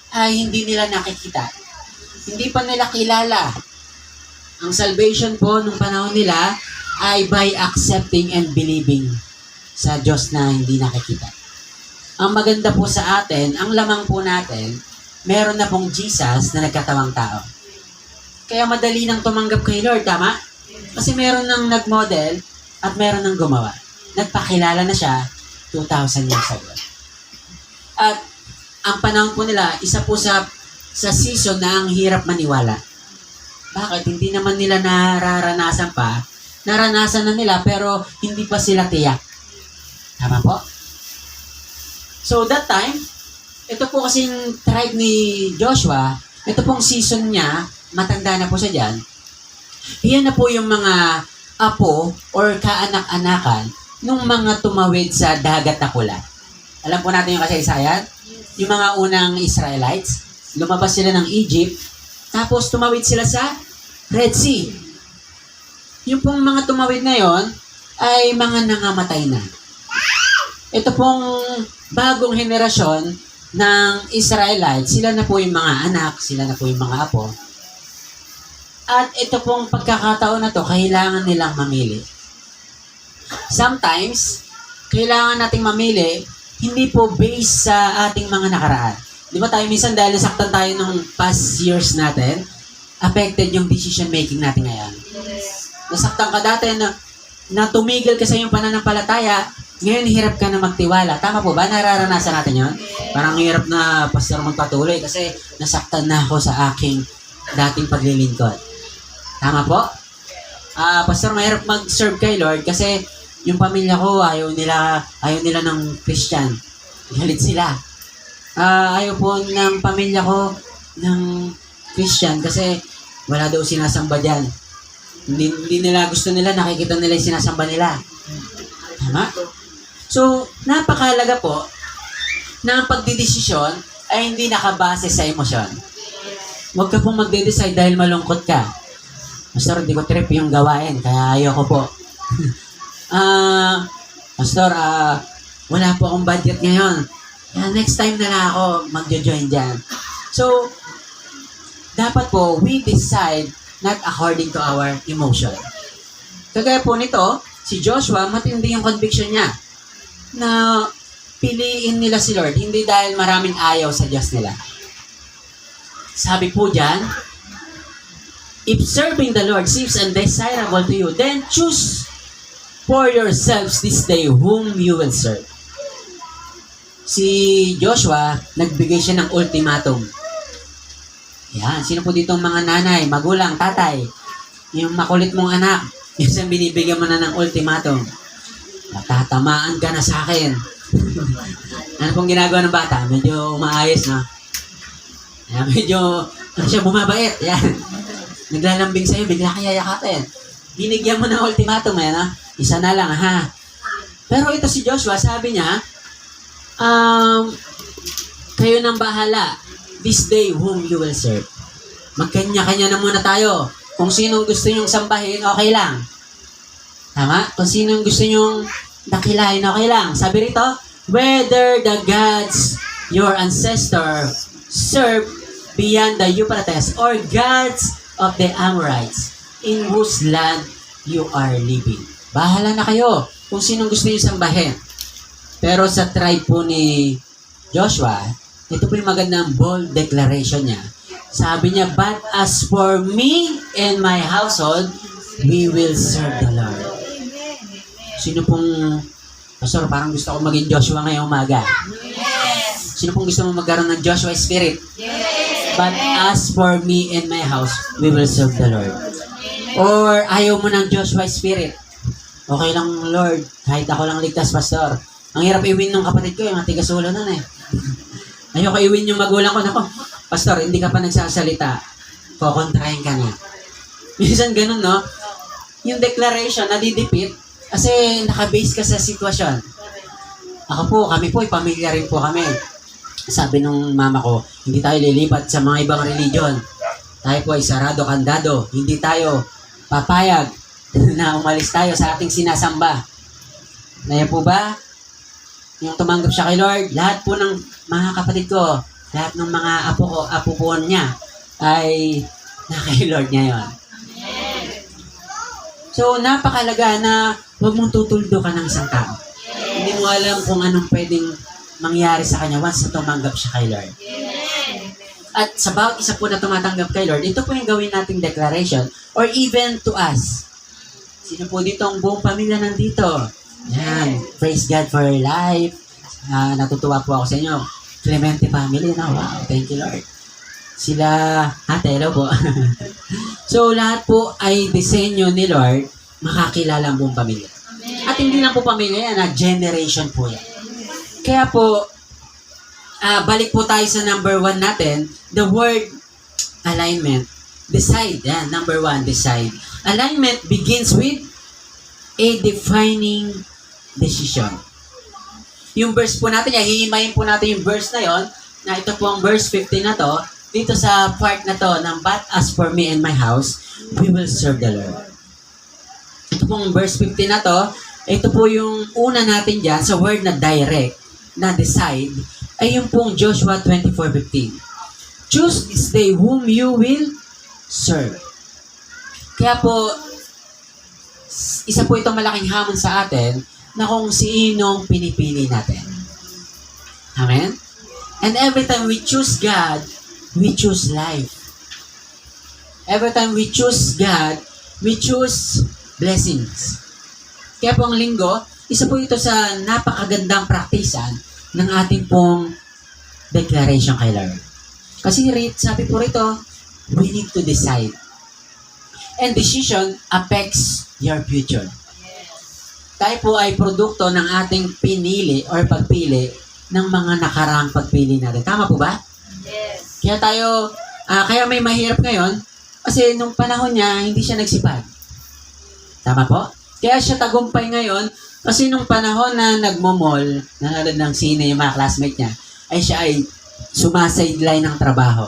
ay hindi nila nakikita. Hindi pa nila kilala. Ang salvation po nung panahon nila ay by accepting and believing sa Diyos na hindi nakikita. Ang maganda po sa atin, ang lamang po natin, meron na pong Jesus na nagkatawang tao. Kaya madali nang tumanggap kay Lord, tama? Kasi meron nang nag-model at meron nang gumawa. Nagpakilala na siya 2,000 years ago. At ang panahon po nila, isa po sa season na ang hirap maniwala. Bakit? Hindi naman nila nararanasan pa. Naranasan na nila pero hindi pa sila tiyak. Tama po? So that time, ito po kasing tribe ni Joshua, ito pong season niya, matanda na po siya dyan. Iyan na po yung mga apo or kaanak-anakan nung mga tumawid sa dagat na pula. Alam po natin yung kasaysayan? Yung mga unang Israelites, lumabas sila ng Egypt, tapos tumawid sila sa Red Sea. Yung pong mga tumawid na yon ay mga nangamatay na. Ito pong bagong henerasyon ng Israelites, sila na po yung mga anak, sila na po yung mga apo. At ito pong pagkakataon na to, kailangan nilang mamili. Sometimes, kailangan nating mamili, hindi po based sa ating mga nakaraan. Di ba tayo minsan dahil nasaktan tayo nung past years natin, affected yung decision making natin ngayon. Nasaktan ka dati na tumigil ka sa iyong pananampalataya, ngayon hirap ka na magtiwala. Tama po ba? Nararanasan natin yun? Parang hirap na pastor magpatuloy kasi nasaktan na ako sa aking dating paglilingkod. Tama po? Pastor, mahirap mag-serve kay Lord kasi yung pamilya ko, ayaw nila ng Christian. Galit sila. Ayaw po ng pamilya ko ng Christian kasi wala daw sinasamba dyan. Hindi nila gusto nila, nakikita nila yung sinasamba nila. Tama? So, napakahalaga po na ang pagdidesisyon ay hindi nakabase sa emosyon. Huwag ka pong magde-decide dahil malungkot ka. Pastor, hindi ko trip yung gawain, kaya ayoko po. Pastor, wala po akong budget ngayon. Next time na lang ako magjo-join dyan. So, dapat po, we decide not according to our emotion. Kagaya po nito, si Joshua, matindi yung conviction niya na piliin nila si Lord, hindi dahil maraming ayaw sa Diyos nila. Sabi po dyan, If serving the Lord seems undesirable to you, then choose for yourselves this day whom you will serve. Si Joshua, nagbigay siya ng ultimatum. Yan, sino po dito ang mga nanay, magulang, tatay, yung makulit mong anak, yung binibigyan mo na ng ultimatum. Natatamaan ka na sa akin. Ano pong ginagawa ng bata? Medyo maayos, no? Yan, medyo, siya bumabait. Yan. Naglalambing sa'yo, bigla kaya yakapin. Binigyan mo ng ultimatum, yan, no? Isa na lang, ha? Pero ito si Joshua, sabi niya, kayo nang bahala. This day whom you will serve. Magkanya-kanya na muna tayo. Kung sino gusto nyong sambahin, okay lang. Tama? Kung sino gusto nyong dakilain, okay lang. Sabi rito, whether the gods your ancestor served beyond the Euphrates or gods of the Amorites in whose land you are living. Bahala na kayo kung sino gusto nyong sambahin. Pero sa tribe po ni Joshua, ito po yung magandang bold declaration niya. Sabi niya, but as for me and my household, we will serve the Lord. Sino pong, Pastor, parang gusto ko maging Joshua ngayong umaga? Sino pong gusto mo magkaroon ng Joshua spirit? But as for me and my house, we will serve the Lord. Or ayaw mo ng Joshua spirit? Okay lang, Lord, kahit ako lang ligtas, Pastor. Ang hirap i-win ng kapatid ko, yung mga tiga-sulo nun eh. Ayoko i-win yung magulang ko. Nako, Pastor, hindi ka pa nagsasalita. Kukontrahin ka na. Minsan ganun, no? Yung declaration, nadidipit kasi nakabase ka sa sitwasyon. Ako po, kami po, pamilya rin po kami. Sabi nung mama ko, hindi tayo lilipat sa mga ibang religion. Tayo po ay sarado kandado. Hindi tayo papayag na umalis tayo sa ating sinasamba. Naya po ba? Yung tumanggap siya kay Lord, lahat po ng mga kapatid ko, lahat ng mga apo po niya, ay na kay Lord ngayon. So, napakalaga na huwag mong tutuldo ka ng isang tao. Hindi mo alam kung anong pwedeng mangyari sa kanya once na tumanggap siya kay Lord. At sa bawat isa po na tumatanggap kay Lord, ito po yung gawin nating declaration or even to us. Sino po dito ang buong pamilya nandito? Yan. Praise God for your life. Natutuwa po ako sa inyo. Clemente family na. Wow. Thank you, Lord. Sila, ate, hello po. So, lahat po ay disenyo ni Lord makakilala ang buong pamilya. At hindi lang po pamilya yan, generation po yan. Kaya po, balik po tayo sa number 1 natin, the word alignment. Decide. Yan, number 1, decide. Alignment begins with a defining decision. Yung verse po natin, hihimayin po natin yung verse na yon, na ito po ang verse 15 na to, dito sa part na to, ng but as for me and my house, we will serve the Lord. Ito pong verse 15 na to, ito po yung una natin dyan sa word na direct, na decide, ay yung pong Joshua 24:15. Choose this day whom you will serve. Kaya po, isa po itong malaking hamon sa atin na kung sinong pinipili natin. Amen? And every time we choose God, we choose life. Every time we choose God, we choose blessings. Kaya po ang linggo, isa po ito sa napakagandang praktisan ng ating pong declaration kay Lord. Kasi sabi po rito, we need to decide. And decision affects your future. Tayo po ay produkto ng ating pinili or pagpili ng mga nakaraang pagpili natin. Tama po ba? Yes. Kaya tayo, kaya may mahirap ngayon kasi nung panahon niya, hindi siya nagsipag. Tama po? Kaya siya tagumpay ngayon kasi nung panahon na nagmo-mall, nanonood ng sine yung mga classmate niya, ay siya ay sumasideline ng trabaho.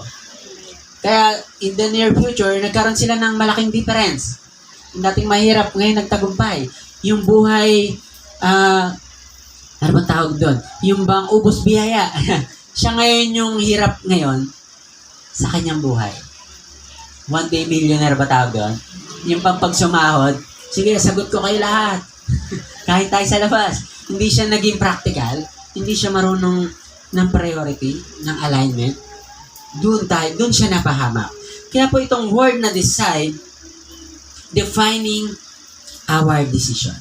Kaya in the near future, nagkaroon sila ng malaking difference. Yung dating mahirap, ngayon nagtagumpay. Yung buhay, ano bang tawag doon? Yung bang ubos biyaya. Siya ngayon yung hirap ngayon sa kanyang buhay. One day millionaire ba tawag doon? Yung pang pagsumahod, sige, sagot ko kayo lahat. Kahit tayo sa labas. Hindi siya naging practical. Hindi siya marunong ng priority, ng alignment. Doon siya napahamak. Kaya po itong word na decide, defining our decision.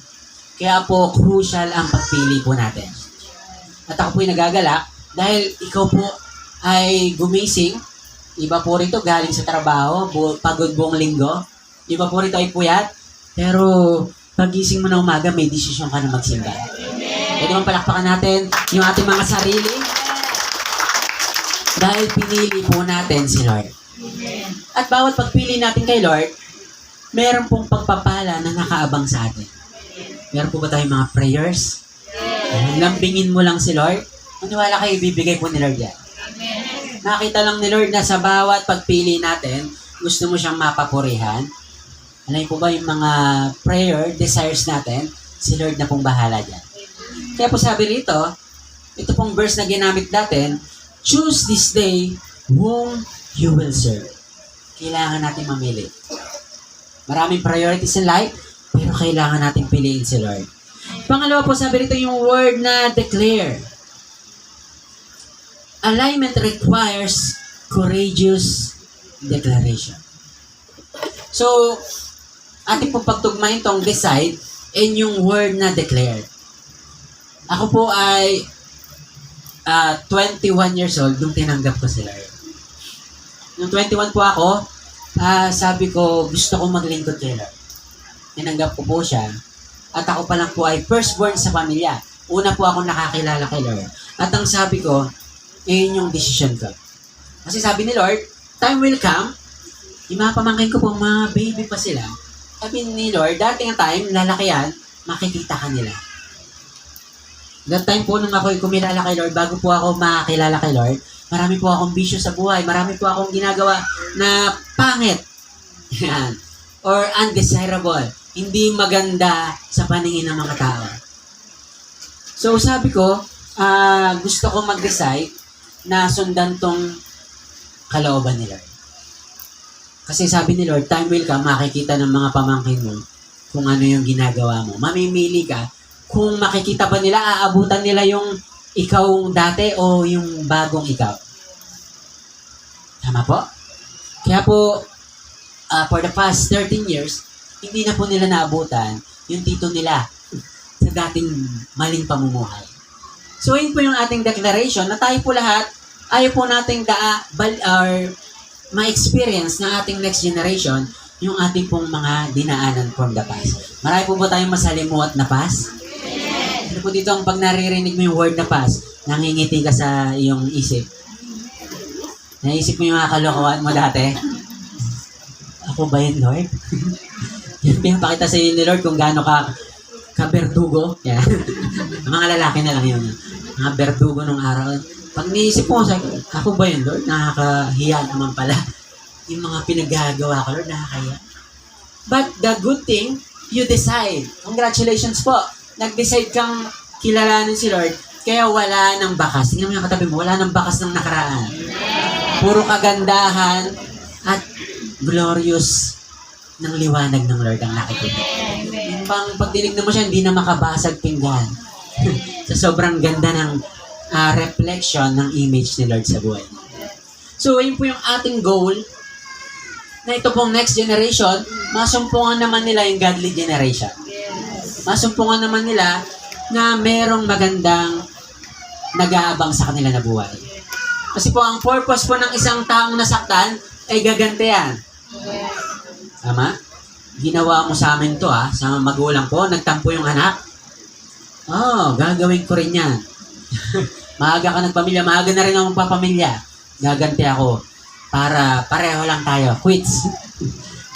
Kaya po crucial ang pagpili po natin. At ako po'y nagagalak dahil ikaw po ay gumising. Iba po rito galing sa trabaho, pagod buong linggo. Iba po rito ay puyat. Pero pagising mo na umaga, may desisyon ka na magsimba. Pwede bang palakpakan natin yung ating mga sarili? Dahil pinili po natin si Lord. At bawat pagpili natin kay Lord, meron pong pagpapala na nakaabang sa atin. Meron po ba tayong mga prayers? Lambingin mo lang si Lord. Maniwala kayo, ibibigay po ni Lord yan. Nakita lang ni Lord na sa bawat pagpili natin, gusto mo siyang mapapurihan. Alam po ba yung mga prayer, desires natin? Si Lord na pong bahala dyan. Kaya po sabi rito, ito pong verse na ginamit natin, choose this day whom you will serve. Kailangan natin mamili. Maraming priorities in life, pero kailangan natin piliin si Lord. Pangalawa po, sabi rito yung word na declare. Alignment requires courageous declaration. So, ating pong pagtugmain tong decide and yung word na declare. Ako po ay 21 years old nung tinanggap ko si Lord. Nung 21 po ako, sabi ko, gusto ko maglingkod kay Lord. Tinanggap ko po siya. At ako pa lang po ay firstborn sa pamilya. Una po ako nakakilala kay Lord. At ang sabi ko, yun yung decision ko. Kasi sabi ni Lord, time will come, yung mga pamangkin ko po, mga baby pa sila. Sabi ni Lord, dating ang time, lalaki yan, makikita ka nila. That time po nung ako'y kumilala kay Lord, bago po ako makakilala kay Lord, marami po akong bisyo sa buhay, marami po akong ginagawa na pangit. Yan. Or undesirable. Hindi maganda sa paningin ng mga tao. So sabi ko, gusto ko mag-decide na sundan tong kalooban ni Lord. Kasi sabi ni Lord, time will come, makikita ng mga pamangkin mo kung ano yung ginagawa mo. Mamimili ka kung makikita pa nila, aabutan nila yung ikaw dati o yung bagong ikaw. Tama po? Kaya po, for the past 13 years, hindi na po nila naabutan yung tito nila sa dating maling pamumuhay. So, yun po yung ating declaration na tayo po lahat, ayaw po nating ma-experience ng ating next generation yung ating pong mga dinaanan from the past. Marami po ba tayong masalimuot na past? Ano po dito ang pag naririnig mo yung word na past, nangingiti ka sa iyong isip? Naisip mo yung mga kalokohan mo dati? Ako ba yun, Lord? Yung pinapakita sa iyo ni Lord kung gaano ka berdugo. Yan. Mga lalaki na lang yun. Mga berdugo nung araw. Pag niisip mo, ako ba yun, Lord? Nakakahiya naman pala. Yung mga pinaggagawa ko, Lord, nakakahiya. But the good thing, you decide. Congratulations po. Nag-decide kang kilalanin si Lord, kaya wala ng bakas. Tingnan mo yung katabi mo, wala ng bakas ng nakaraan. Puro kagandahan at glorious ng liwanag ng Lord ang nakikita. Yung pag dinignan mo siya, hindi na makabasag pinggan. Sa sobrang ganda ng reflection ng image ni Lord sa buhay. So, yun po yung ating goal na ito pong next generation, masumpungan naman nila yung godly generation. Masumpungan naman nila na merong magandang nag-aabang sa kanila na buhay. Kasi po, ang purpose po ng isang taong nasaktan ay gagantihan. Tama? Ginawa mo sa amin to sa magulang ko, nagtampo yung anak. Gagawin ko rin yan. Maaga ka nagpamilya, maaga na rin akong papamilya. Gaganti ako para pareho lang tayo. Quits.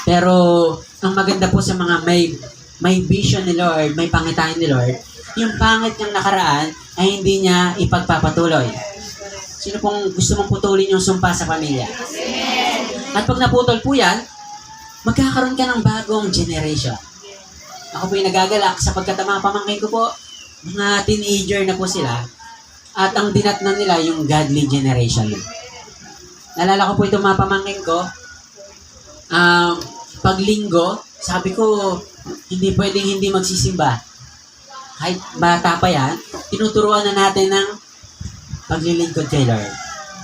Pero, ang maganda po sa mga may vision ni Lord, may pangitain ni Lord, yung pangit niyang nakaraan ay hindi niya ipagpapatuloy. Sino pong gusto mong putulin yung sumpa sa pamilya? At pag naputol po yan, magkakaroon ka ng bagong generation. Ako po yung nagagalak sapagkat ang mga pamangkin ko po, mga teenager na po sila, at ang dinatnan nila yung godly generation. Nalala ko po itong mga pamangkin ko, pag linggo, sabi ko, hindi pwedeng hindi magsisimba. Kahit bata pa yan, tinuturuan na natin ng paglilingkod kay Lord.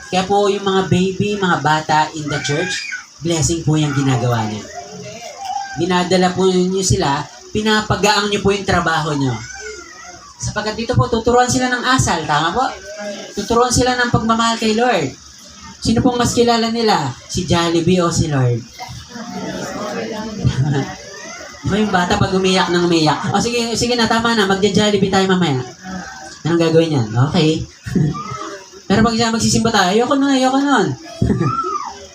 Kaya po yung mga baby, mga bata in the church, blessing po yung ginagawa niyo. Dinadala po niyo sila, pinapagaang niyo po yung trabaho niyo. Sapagkat dito po, tuturuan sila ng asal, tama po? Tuturuan sila ng pagmamahal kay Lord. Sino pong mas kilala nila? Si Jollibee o si Lord? May bata pag umiyak nang umiyak. O sige na, tama na, magja-Jollibee tayo mamaya. Anong gagawin yan? Okay. Pero pag siya magsisimba tayo, ayoko nun.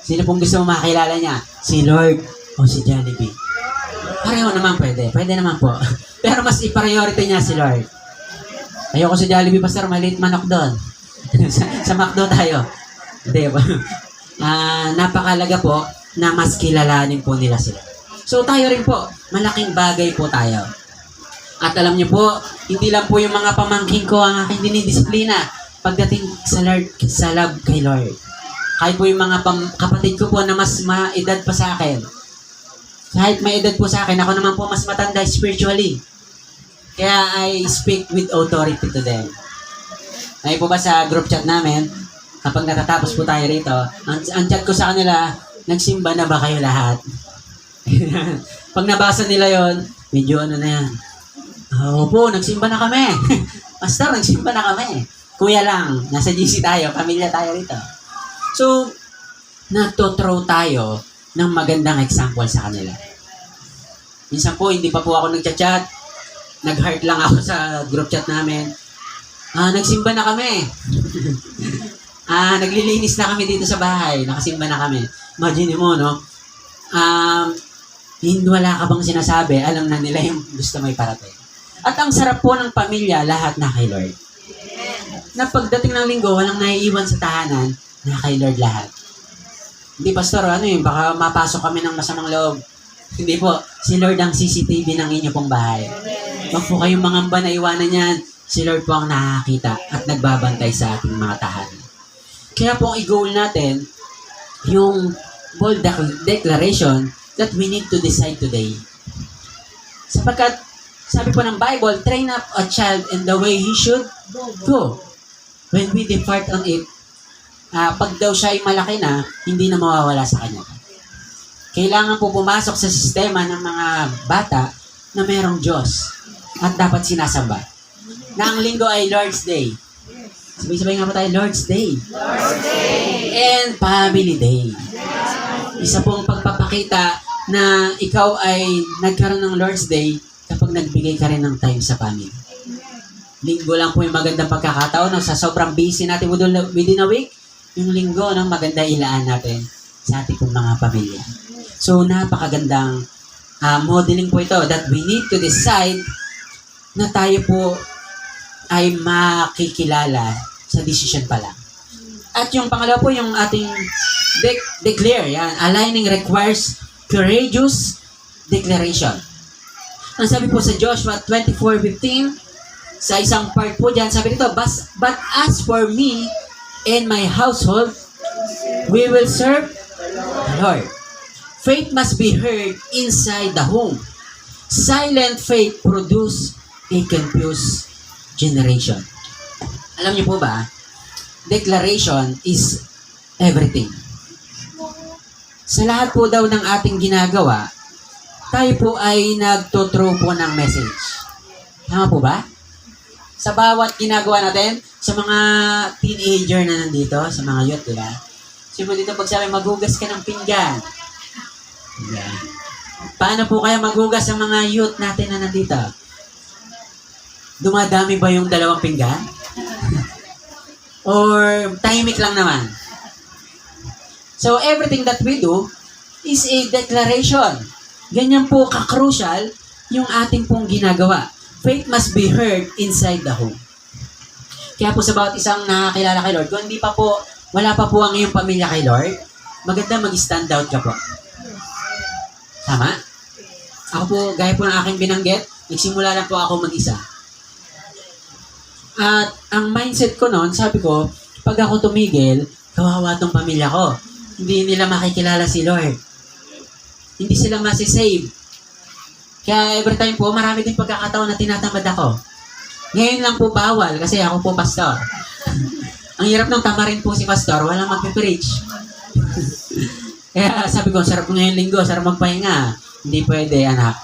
Sino pong gusto mo makilala niya? Si Lord o si Jollibee? Pareho naman pwede. Pwede naman po. Pero mas i-priority niya si Lord. Ayoko si Jollibee, Pastor, maliit manok doon. sa McDo tayo. Hindi po. Napakalaga po na mas kilalanin po nila sila. So tayo rin po, malaking bagay po tayo. At alam niyo po, hindi lang po yung mga pamangkin ko ang aking dinidisiplina pagdating sa love kay Lord. Kahit po yung mga kapatid ko po na mas maedad pa sa akin. Kahit may edad po sa akin, ako naman po mas matanda spiritually. Kaya I speak with authority to them. Ay po ba sa group chat namin, kapag natatapos po tayo rito, ang chat ko sa kanila, nagsimba na ba kayo lahat? Pag nabasa nila yon, medyo ano na yan. Opo, nagsimba na kami. Pastor, nagsimba na kami. Kuya lang, nasa GC tayo, pamilya tayo rito. So, nagtothrow tayo ng magandang example sa kanila. Minsan po, hindi pa po ako nagchat-chat. Nag-heart lang ako sa group chat namin. Nagsimba na kami. Naglilinis na kami dito sa bahay. Nakasimba na kami. Imagine mo, no? Hindi wala ka bang sinasabi, alam na nila yung gusto may parating. At ang sarap po ng pamilya, lahat na kay Lord. Na pagdating ng linggo, walang naiiwan sa tahanan, na kay Lord lahat. Hindi, Pastor, baka mapasok kami ng masamang loob. Hindi po, si Lord ang CCTV ng inyo pong bahay. Huwag po kayong mangamba na iwanan yan. Si Lord po ang nakakita at nagbabantay sa ating mga tahanan. Kaya po ang i-goal natin, yung bold declaration that we need to decide today. Sapagkat, sabi po ng Bible, train up a child in the way he should go. When we depart on it, pag daw siya ay malaki na, hindi na mawawala sa kanya. Kailangan po pumasok sa sistema ng mga bata na mayroong Diyos at dapat sinasamba. Na ang linggo ay Lord's Day. Sabay-sabay nga po tayo, Lord's Day. Lord's Day. And Family Day. Isa pong pagpapakita na ikaw ay nagkaroon ng Lord's Day kapag nagbigay ka rin ng time sa family. Linggo lang po yung magandang pagkakataon. No? Sa sobrang busy natin within a week, yung linggo ng maganda ilaan natin sa ating pong mga pamilya. So, napakagandang modeling po ito that we need to decide na tayo po ay makikilala sa decision pa lang. At yung pangalawa po, yung ating declare. Yan. Aligning requires courageous declaration. Ang sabi po sa Joshua 24:15, sa isang part po dyan, sabi dito, But as for me and my household, we will serve the Lord. Faith must be heard inside the home. Silent faith produce a confused generation. Alam niyo po ba, declaration is everything. Sa lahat po daw ng ating ginagawa, tayo po ay nagto-throw po ng message. Tama po ba? Sa bawat ginagawa natin, sa mga teenager na nandito, sa mga youth, diba? Sino dito pag sabi, maghugas ka ng pinggan. Yeah. Paano po kaya maghugas ang mga youth natin na nandito? Dumadami ba yung 2 pinggan? Or tahimik lang naman? So everything that we do is a declaration. Ganyan po ka-crucial yung ating pong ginagawa. Faith must be heard inside the home. Kaya po sa bawat isang nakakilala kay Lord, kung hindi pa po, wala pa po ang iyong pamilya kay Lord, maganda mag-stand out ka po. Tama? Ako po, gaya po ng aking binanggit, nagsimula lang po ako mag-isa. At ang mindset ko noon, sabi ko, pag ako tumigil, kawawa tong pamilya ko. Hindi nila makikilala si Lord. Hindi sila masisave. Kaya every time po, marami din pagkakataon na tinatamad ako. Ngayon lang po bawal kasi ako po pastor. Ang hirap ng tamarin po si pastor, walang magpipreach. Kaya sabi ko, sarap ngayong linggo, sarap magpahinga. Hindi pwede, anak.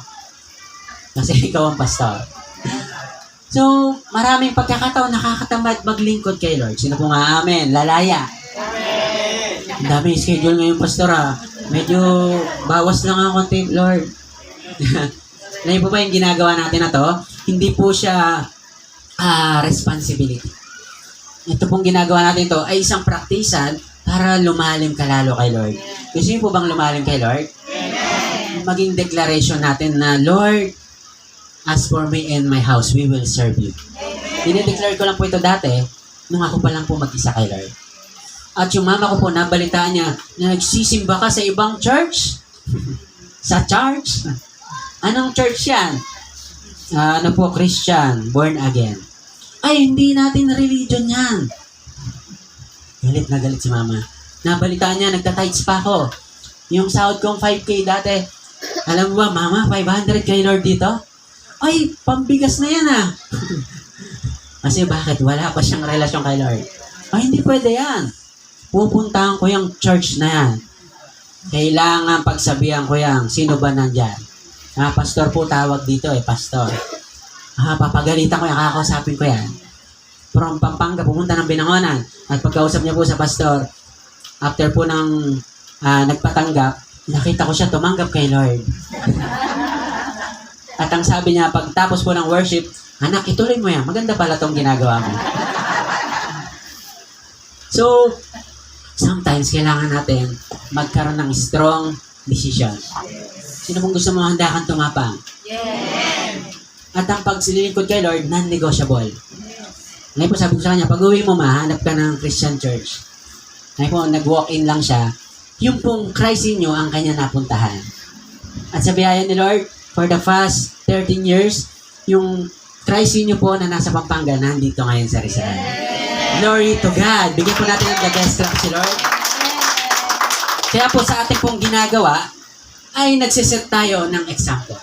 Kasi ikaw ang pastor. So, maraming pagkakataon nakakatamad maglingkod kay Lord. Sino po nga amen? Lalaya. Ang dami schedule ngayon, pastor Medyo bawas lang ang konti, Lord. Ngayon po ba yung ginagawa natin na to? Hindi po siya responsibility. Ito pong ginagawa natin to ay isang praktisan para lumalim ka lalo kay Lord. Gusto niyo po bang lumalim kay Lord? Maging declaration natin na, Lord, as for me and my house, we will serve you. Dinideclare ko lang po ito dati, nung ako pa lang po mag-isa kay Lord. At yung mama ko po, nabalitaan niya, na nagsisimba ka sa ibang church? Sa church? Anong church yan? Ano po, Christian, born again. Ay, hindi natin religion yan. Galit na galit si mama. Nabalitaan niya, nagtatights pa ako. Yung sahod kong 5K dati, alam mo ba, mama, 500 kay Lord dito? Ay, pambigas na yan Kasi bakit? Wala pa siyang relasyon kay Lord. Ay, hindi pwede yan. Pupuntahan ko yung church na yan. Kailangan pagsabihan ko yan. Sino ba nandyan? Pastor po tawag dito pastor. Papagalitan ko yan, kakausapin ko yan. From Pampanga, pumunta ng Binangonan. At pagkausap niya po sa pastor, after po ng nagpatanggap, nakita ko siya tumanggap kay Lord. At ang sabi niya, pagtapos po ng worship, anak, ituloy mo yan. Maganda pala tong ginagawa mo. So, sometimes kailangan natin magkaroon ng strong decision. Sino pong gusto mo handa kang tumapang? At ang pagsililingkod kay Lord, non-negotiable. Ngayon po sabi ko sa kanya, pag uwi mo mahanap ka ng Christian church. Ngayon po, nag-walk-in lang siya. Yung pong Christ in you ang kanya napuntahan. At sa biyaya ni Lord, for the past 13 years, yung Christ in you po na nasa Pampanga, nandito ngayon sa Rizal. Glory to God. Bigyan po natin ng the best clap si Lord. Kaya po sa ating pong ginagawa, ay nagsiset tayo ng example.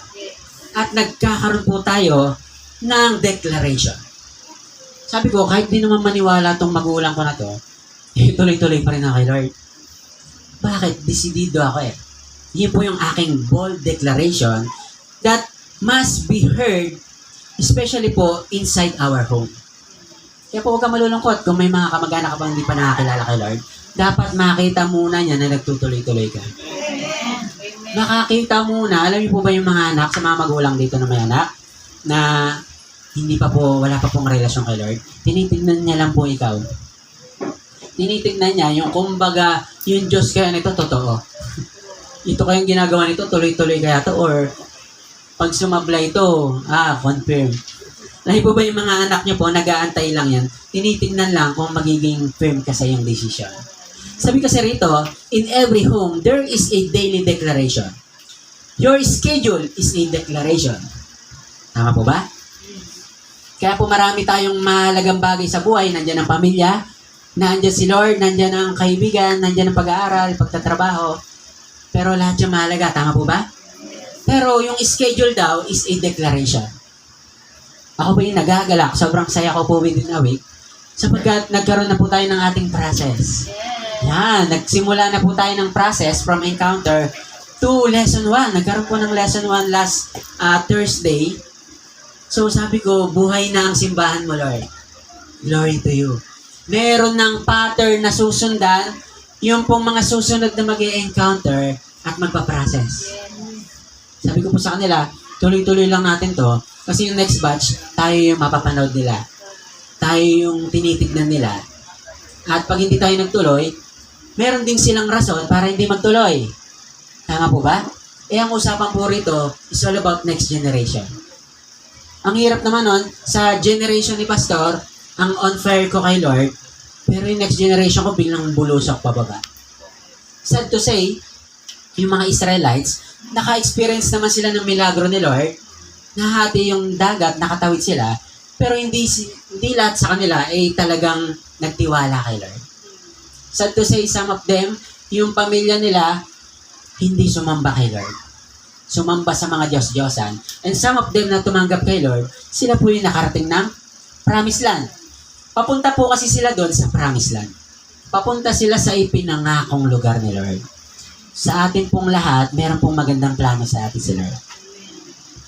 At nagkakaroon po tayo ng declaration. Sabi ko, kahit di naman maniwala tong magulang ko na to, tuloy-tuloy pa rin ako kay Lord. Bakit? Desidido ako Yun po yung aking bold declaration that must be heard, especially po inside our home. Kaya po huwag ka malulungkot kung may mga kamag-anak ka bang hindi pa nakakilala kay Lord. Dapat makita muna niya na nagtutuloy-tuloy ka. Makakita muna, alam niyo po ba yung mga anak sa mga magulang dito na may anak na hindi pa po, wala pa pong relasyon kay Lord, tinitignan niya lang po ikaw. Tinitignan niya yung kumbaga, yung Diyos kaya nito, totoo. Ito kayong ginagawa nito, tuloy-tuloy kaya to, or pag sumabla ito, confirm. Lahi po ba yung mga anak niyo po, nag-aantay lang yan, tinitignan lang kung magiging firm ka sa iyong decision. Sabi kasi rito, in every home, there is a daily declaration. Your schedule is a declaration. Tama po ba? Kaya po marami tayong mahalagang bagay sa buhay. Nandiyan ang pamilya, nandiyan si Lord, nandiyan ang kaibigan, nandiyan ang pag-aaral, pagtatrabaho. Pero lahat yung mahalaga. Tama po ba? Pero yung schedule daw is a declaration. Ako po yung nagagalak. Sobrang saya ko po within a week. Sapagkat nagkaroon na po tayo ng ating process. Yan, nagsimula na po tayo ng process from encounter to lesson 1. Nagkaroon po ng lesson 1 last Thursday. So sabi ko, buhay na ang simbahan mo, Lord. Glory to you. Meron ng pattern na susundan, yung pong mga susunod na mag-encounter at magpa-process. Sabi ko po sa kanila, tuloy-tuloy lang natin to kasi yung next batch, tayo yung mapapanood nila. Tayo yung tinitignan nila. At pag hindi tayo nagtuloy, meron din silang rason para hindi magtuloy. Tama po ba? Ang usapan po rito is all about next generation. Ang hirap naman nun, sa generation ni Pastor, ang unfair ko kay Lord, pero yung next generation ko biglang bulusok pababa. Sad to say, yung mga Israelites, naka-experience naman sila ng milagro ni Lord, nahati yung dagat, nakatawid sila, pero hindi lahat sa kanila ay talagang nagtiwala kay Lord. Sad to say, some of them, yung pamilya nila, hindi sumamba kay Lord. Sumamba sa mga Diyos-Diyosan. And some of them na tumanggap kay Lord, sila po yung nakarating ng Promised Land. Papunta po kasi sila doon sa Promised Land. Papunta sila sa ipinangakong lugar ni Lord. sa atin pong lahat, meron pong magandang plano sa atin si Lord.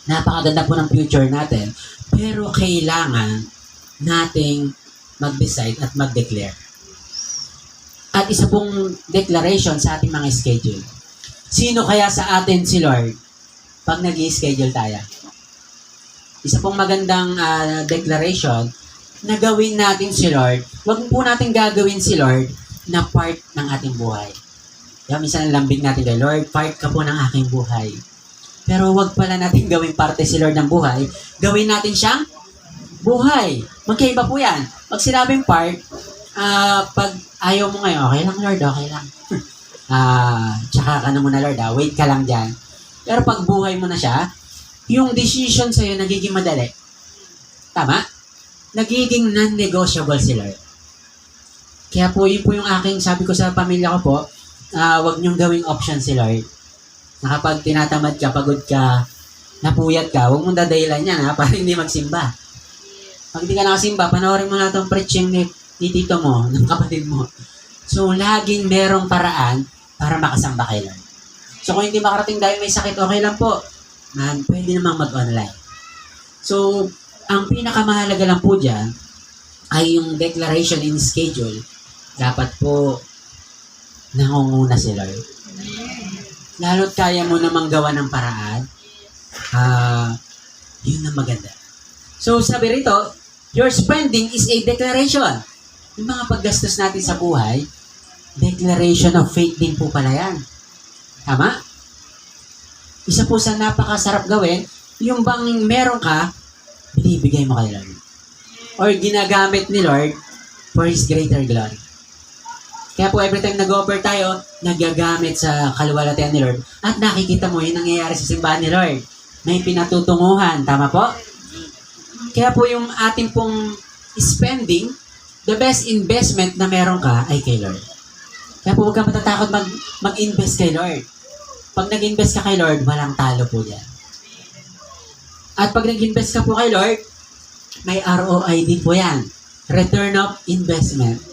Napakaganda po ng future natin, pero kailangan nating mag-decide at mag-declare. At isa pong declaration sa ating mga schedule. Sino kaya sa atin si Lord pag nag-i-schedule tayo? Isa pong magandang declaration na gawin natin si Lord. Huwag po natin gagawin si Lord na part ng ating buhay. Kaya minsan lambing natin kay Lord, part ka po ng aking buhay. Pero huwag pala natin gawin parte si Lord ng buhay. Gawin natin siyang buhay. Magkaiba po yan. Pag sinabing part, pag ayaw mo ngayon, okay lang Lord, okay lang. Tsaka ka na muna Lord, wait ka lang dyan. Pero pag buhay mo na siya, yung decision sa'yo nagiging madali. Tama? Nagiging non-negotiable si Lord. Kaya po, yun po yung aking sabi ko sa pamilya ko po, wag niyong gawing option si Lord. Na kapag tinatamad ka, pagod ka, napuyat ka, huwag mong dadahilan yan para hindi magsimba. Pag hindi ka nakasimba, panoorin mo na itong preaching ni tito mo, ng kapatid mo. So, laging merong paraan para makasamba kay Lord. So, kung hindi makarating dahil may sakit, okay lang po. Man, pwede namang mag-online. So, ang pinakamahalaga lang po dyan ay yung declaration in schedule. Dapat po nangunguna si Lord. Lalo't kaya mo namang gawa ng paraan, yun ang maganda. So, sabi rito, your spending is a declaration. Yung mga paggastos natin sa buhay, declaration of faith din po pala yan. Tama? Isa po sa napakasarap gawin, yung bang meron ka, binibigay mo kay Lord. Or ginagamit ni Lord for His greater glory. Kaya po every time nag-offer tayo, nagagamit sa kaluwalhatian ni Lord. At nakikita mo yung nangyayari sa simbahan ni Lord. May pinatutunguhan. Tama po? Kaya po yung ating pong spending, the best investment na meron ka ay kay Lord. Kaya po huwag ka matatakot mag-invest kay Lord. Pag nag-invest ka kay Lord, walang talo po yan. At pag nag-invest ka po kay Lord, may ROI din po yan. Return of investment.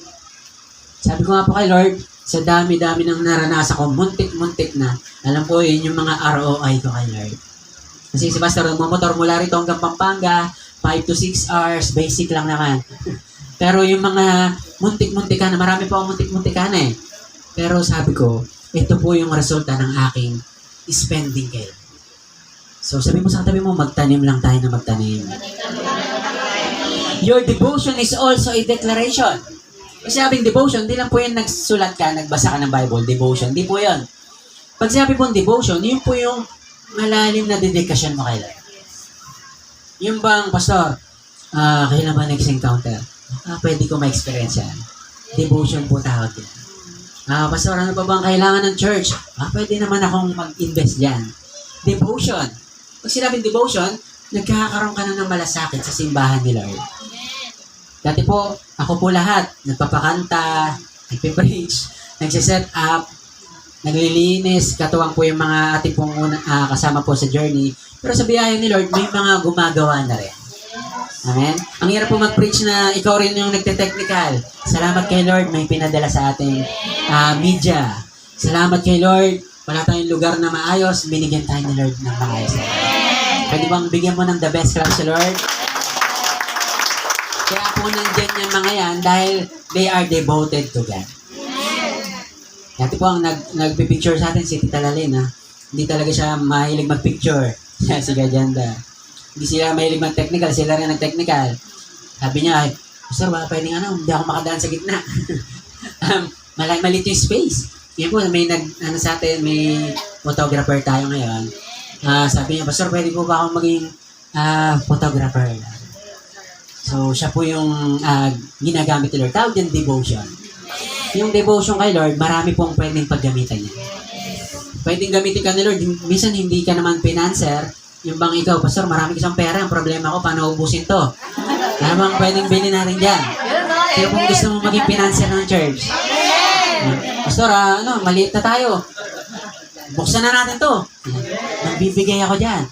Sabi ko nga po kay Lord, sa dami-dami ng naranasan ko, muntik-muntik na. Alam po yun yung mga ROI ko kay Lord. Kasi si Pastor, magmomotor mula rito hanggang Pampanga, 5 to 6 hours, basic lang naman. Pero yung mga muntik-muntikan na, marami po akong muntik-muntikan eh. Pero sabi ko, ito po yung resulta ng aking spending kay Lord. So sabi mo sa katabi mo, magtanim lang tayo na magtanim. Your devotion is also a declaration. Kasi sabing devotion, di lang po yan nagsulat ka, nagbasa ka ng Bible, devotion. Di po yun. Pag sabi po devotion, yun po yung malalim na dedikasyon mo kay Lord. Yung bang, Pastor, kailan ba next encounter? Pwede ko ma-experience yan. Devotion po tawag yan. Pastor, ano pa bang kailangan ng church? Pwede naman akong mag-invest dyan. Devotion. Pag sinabing devotion, nagkakaroon ka na ng malasakit sa simbahan ni Lord. Dati po, ako po lahat, nagpapakanta, nagpipreach, nagsiset up, naglilinis, katuwang po yung mga ating pong kasama po sa journey. Pero sa biyaya ni Lord, may mga gumagawa na rin. Amen? Ang hirap po mag-preach na ikaw rin yung nagte-technical. Salamat kay Lord, may pinadala sa ating media. Salamat kay Lord, wala tayong lugar na maayos, binigyan tayo ni Lord ng maayos. Pwede bang bigyan mo ng the best clap sa Lord? Kaya po nandiyan yung mga yan dahil they are devoted to God. Dati po ang nagpipicture sa atin si Tita Lalin, Hindi talaga siya mahilig mag-picture. Si Gajanda. Hindi sila mahilig mag-technical, sila rin nag-technical. Sabi niya, Sir, wala pwedeng hindi ako makadaan sa gitna. Malit yung space. Yan po, may sa atin, may photographer tayo ngayon. Sabi niya, Pastor, pwede po ba akong maging photographer? So, siya po yung ginagamit ni Lord. Tawag din devotion. Yung devotion kay Lord, marami pong pwedeng paggamitan niya. Pwedeng gamitin ka ni Lord. Minsan hindi ka naman financer. Yung bang ikaw, Pastor, marami kasang pera. Ang problema ko, paano ubusin to? Ano bang pwedeng bilhin natin dyan? Pero kung gusto mo maging financer ng church, Pastor, maliit na tayo. Buksan na natin to. Nagbibigay ako dyan.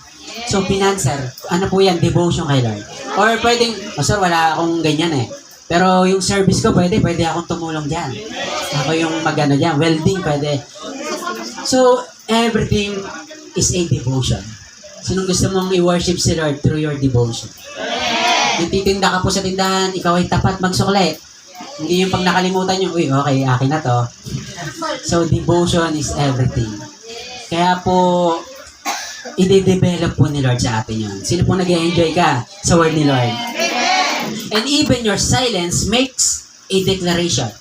So, financer, ano po yan? Devotion kay Lord. Or pwedeng, Pastor, wala akong ganyan eh. Pero yung service ko, pwede akong tumulong dyan. Ako yung magano dyan. Welding, pwede. So, everything is a devotion. Sinong gusto mong i-worship si Lord through your devotion? Nagtitinda ka po sa tindahan, ikaw ay tapat magsukli. Hindi yung pag nakalimutan nyo, uy, okay, akin na to. So, devotion is everything. Kaya po, i-develop po ni Lord sa atin yun. Sino po nag-enjoy ka sa word ni Lord? And even your silence makes a declaration.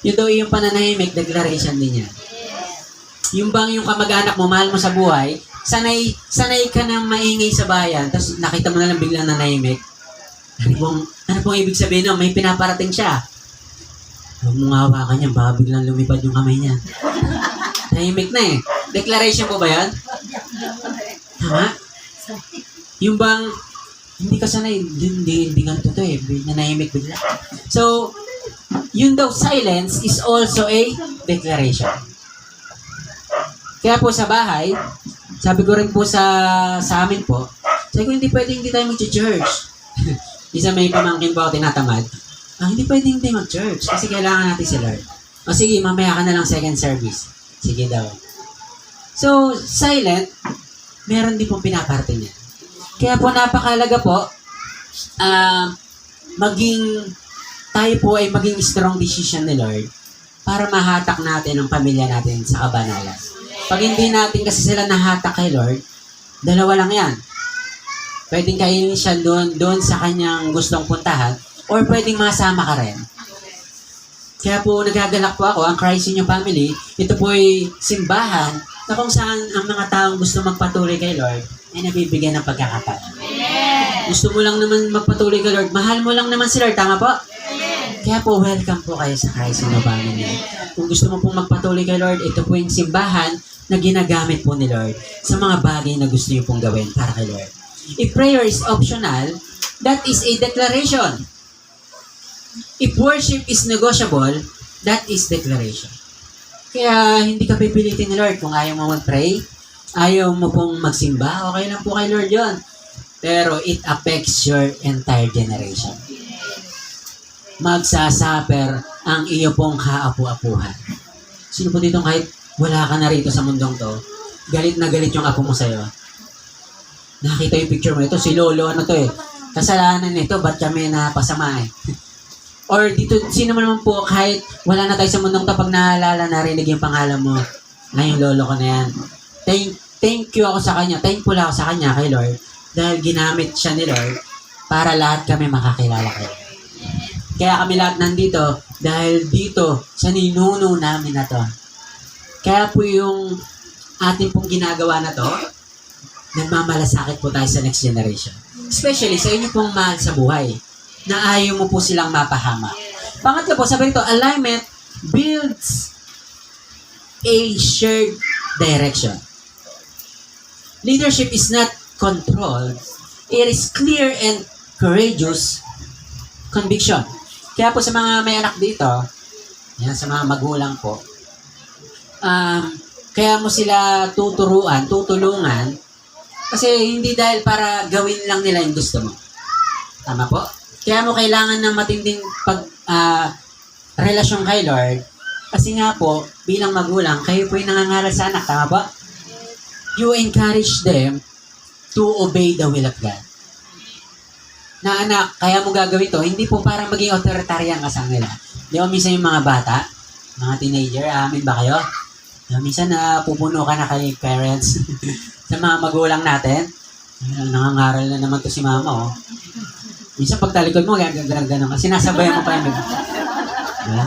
Yun daw yung pananahimik, declaration din yan. Yung bang yung kamag-anak mo, mahal mo sa buhay, sanay ka na maingay sa bayan, tapos nakita mo na lang biglang nanahimik. Ano pong ibig sabihin no? May pinaparating siya. Huwag mong hawakan niya, baka biglang lumipad yung kamay niya. Nahimik na eh. Declaration po ba yan? Tama? Yung bang, hindi ka sanay, hindi ganito to eh. Nanahimik bigla. So, yun daw, silence is also a declaration. Kaya po sa bahay, sabi ko rin po sa amin po, sabi ko hindi tayo mag-church. Isa may pamangkin po ako tinatamad, hindi pwedeng hindi mag-church kasi kailangan natin si Lord. O sige, mamaya ka na lang second service. Sige daw. So, silent, meron din pong pinaparte niya. Kaya po napakalaga po, tayo po ay maging strong decision ni Lord para mahatak natin ang pamilya natin sa kabanalan. Pag hindi natin kasi sila nahatak kay Lord, dalawa lang yan. Pwedeng kainin siya doon sa kanyang gustong puntahan or pwedeng masama ka rin. Kaya po nagagalak po ako, ang Christ in Your Family, ito po ay simbahan na kung saan ang mga taong gusto magpatuloy kay Lord ay nabibigyan ng pagkakataon. Gusto mo lang naman magpatuloy kay Lord, mahal mo lang naman si Lord, tama po? Kaya po, welcome po kayo sa Christ in Your Family. Kung gusto mo pong magpatuloy kay Lord, ito po yung simbahan na ginagamit po ni Lord sa mga bagay na gusto niyo pong gawin para kay Lord. If prayer is optional, that is a declaration. If worship is negotiable, that is declaration. Kaya hindi ka pipilitin ni Lord kung ayaw mo mag-pray, ayaw mo pong magsimba, okay lang po kay Lord yon. Pero it affects your entire generation. Magsasuffer ang iyo pong kaapu-apuhan. Sino po dito kahit wala ka na rito sa mundong to, galit na galit yung apo mo sa'yo? Nakita yung picture mo, ito si Lolo, ano to eh, kasalanan nito, ba't kami napasama eh? Or dito, sino man naman po, kahit wala na tayo sa mundong to, pag naalala, narinig yung pangalan mo, yung Lolo ko na yan. Thank you ako sa kanya, thankful ako sa kanya kay Lord, dahil ginamit siya ni Lord, para lahat kami makakilala kayo. Kaya kami lahat nandito, dahil dito, sa ninuno namin na to. Kaya po yung ating pong ginagawa na to, nagmamalasakit po tayo sa next generation. Especially sa inyo pong mahal sa buhay, na ayaw mo po silang mapahama. Pangatlo po, sabi nito, alignment builds a shared direction. Leadership is not control, it is clear and courageous conviction. Kaya po sa mga may anak dito, yan, sa mga magulang po, kaya mo sila tutulungan, kasi hindi dahil para gawin lang nila yung gusto mo. Tama po? Kaya mo kailangan ng matinding relasyon kay Lord, kasi nga po, bilang magulang, kayo po yung nangangaral sa anak. Tama po? You encourage them to obey the will of God. Na anak, kaya mo gagawin to, hindi po para maging authoritarian ka sa kanila. Di ba minsan yung mga bata, mga teenager, amin ba kayo? Minsan pupuno ka na kay parents sa mga magulang natin. Nangangaral na naman to si mama, oh. Minsan pag talikod mo, gano'n ka. Sinasabayan mo pa yun. Diba?